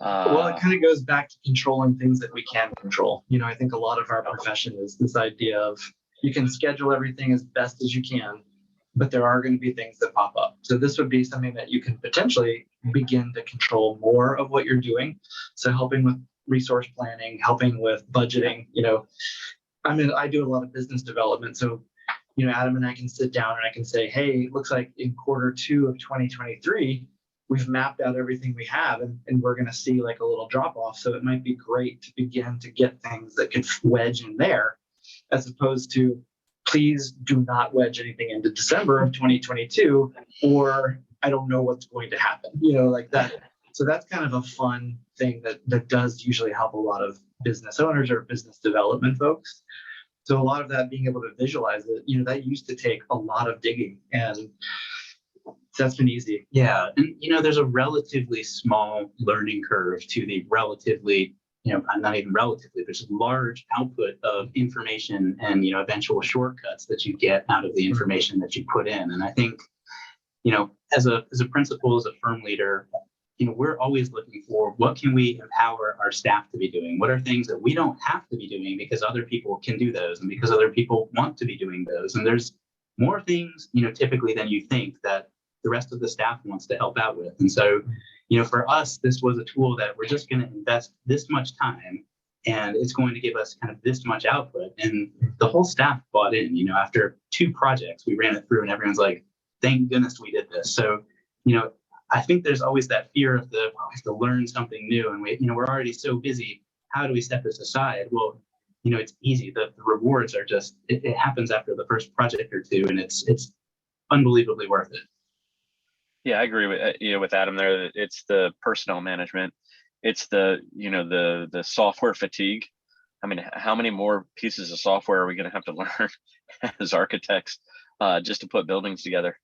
well, it kind of goes back to controlling things that we can control. I think a lot of our profession is this idea of you can schedule everything as best as you can, but there are going to be things that pop up. So this would be something that you can potentially begin to control more of what you're doing. So helping with resource planning, helping with budgeting, I do a lot of business development. So, Adam and I can sit down and I can say, hey, it looks like in Q2 of 2023, we've mapped out everything we have and we're going to see like a little drop off. So it might be great to begin to get things that could wedge in there, as opposed to please do not wedge anything into December of 2022, or I don't know what's going to happen, like that. So that's kind of a fun thing that does usually help a lot of business owners or business development folks. So a lot of that, being able to visualize it, that used to take a lot of digging. And That's been easy. Yeah. And, there's a relatively small learning curve to the relatively, not even relatively, there's a large output of information and, eventual shortcuts that you get out of the information that you put in. And I think, as a principal, as a firm leader, we're always looking for what can we empower our staff to be doing? What are things that we don't have to be doing because other people can do those and because other people want to be doing those? And there's more things, typically than you think that the rest of the staff wants to help out with. And so, for us, this was a tool that we're just going to invest this much time and it's going to give us kind of this much output. And the whole staff bought in, after 2 projects, we ran it through and everyone's like, thank goodness we did this. So, I think there's always that fear of I have to learn something new and we're already so busy. How do we set this aside? Well, it's easy. The rewards are just, it happens after the first project or 2 and it's unbelievably worth it. Yeah, I agree with Adam there. That it's the personnel management, it's the the software fatigue. I mean, how many more pieces of software are we going to have to learn as architects just to put buildings together?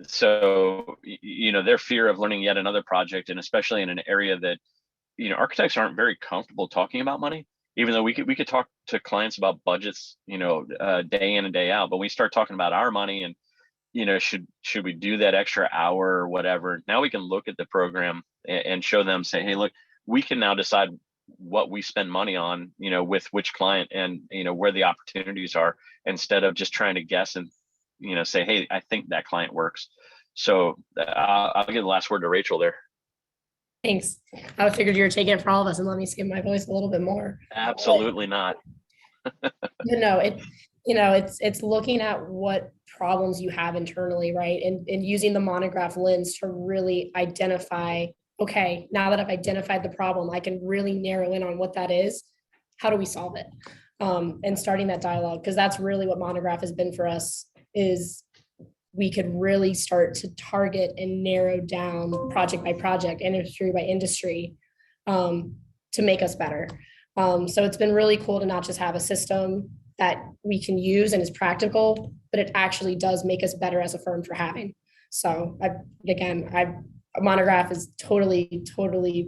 So their fear of learning yet another project, and especially in an area that architects aren't very comfortable talking about money. Even though we could talk to clients about budgets, day in and day out, but we start talking about our money and should we do that extra hour or whatever? Now we can look at the program and show them, say, hey, look, we can now decide what we spend money on, with which client and, where the opportunities are, instead of just trying to guess and, say, hey, I think that client works. So I'll give the last word to Rachel there. Thanks. I figured you were taking it for all of us and let me skim my voice a little bit more. Absolutely not. No, it's looking at what problems you have internally, right? And using the Monograph lens to really identify, okay, now that I've identified the problem, I can really narrow in on what that is. How do we solve it? And starting that dialogue, because that's really what Monograph has been for us, is we could really start to target and narrow down project by project, industry by industry, to make us better. So it's been really cool to not just have a system that we can use and is practical, but it actually does make us better as a firm for having. So Monograph has totally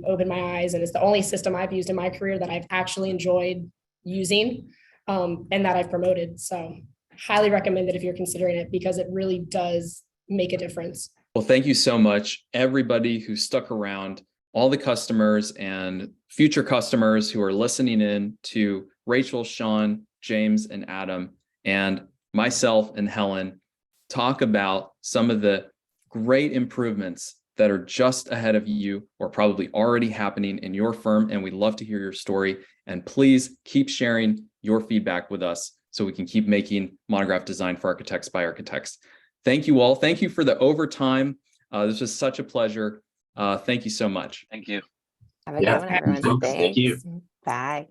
opened my eyes, and it's the only system I've used in my career that I've actually enjoyed using, and that I've promoted. So highly recommend it if you're considering it, because it really does make a difference. Well, thank you so much, everybody who stuck around, all the customers and future customers who are listening in to Rachel, Sean, James, and Adam, and myself and Helen talk about some of the great improvements that are just ahead of you or probably already happening in your firm. And we'd love to hear your story. And please keep sharing your feedback with us so we can keep making Monograph designed for architects by architects. Thank you all. Thank you for the overtime. This was such a pleasure. Thank you so much. Thank you. Have a good one, everyone. Thank you. Bye.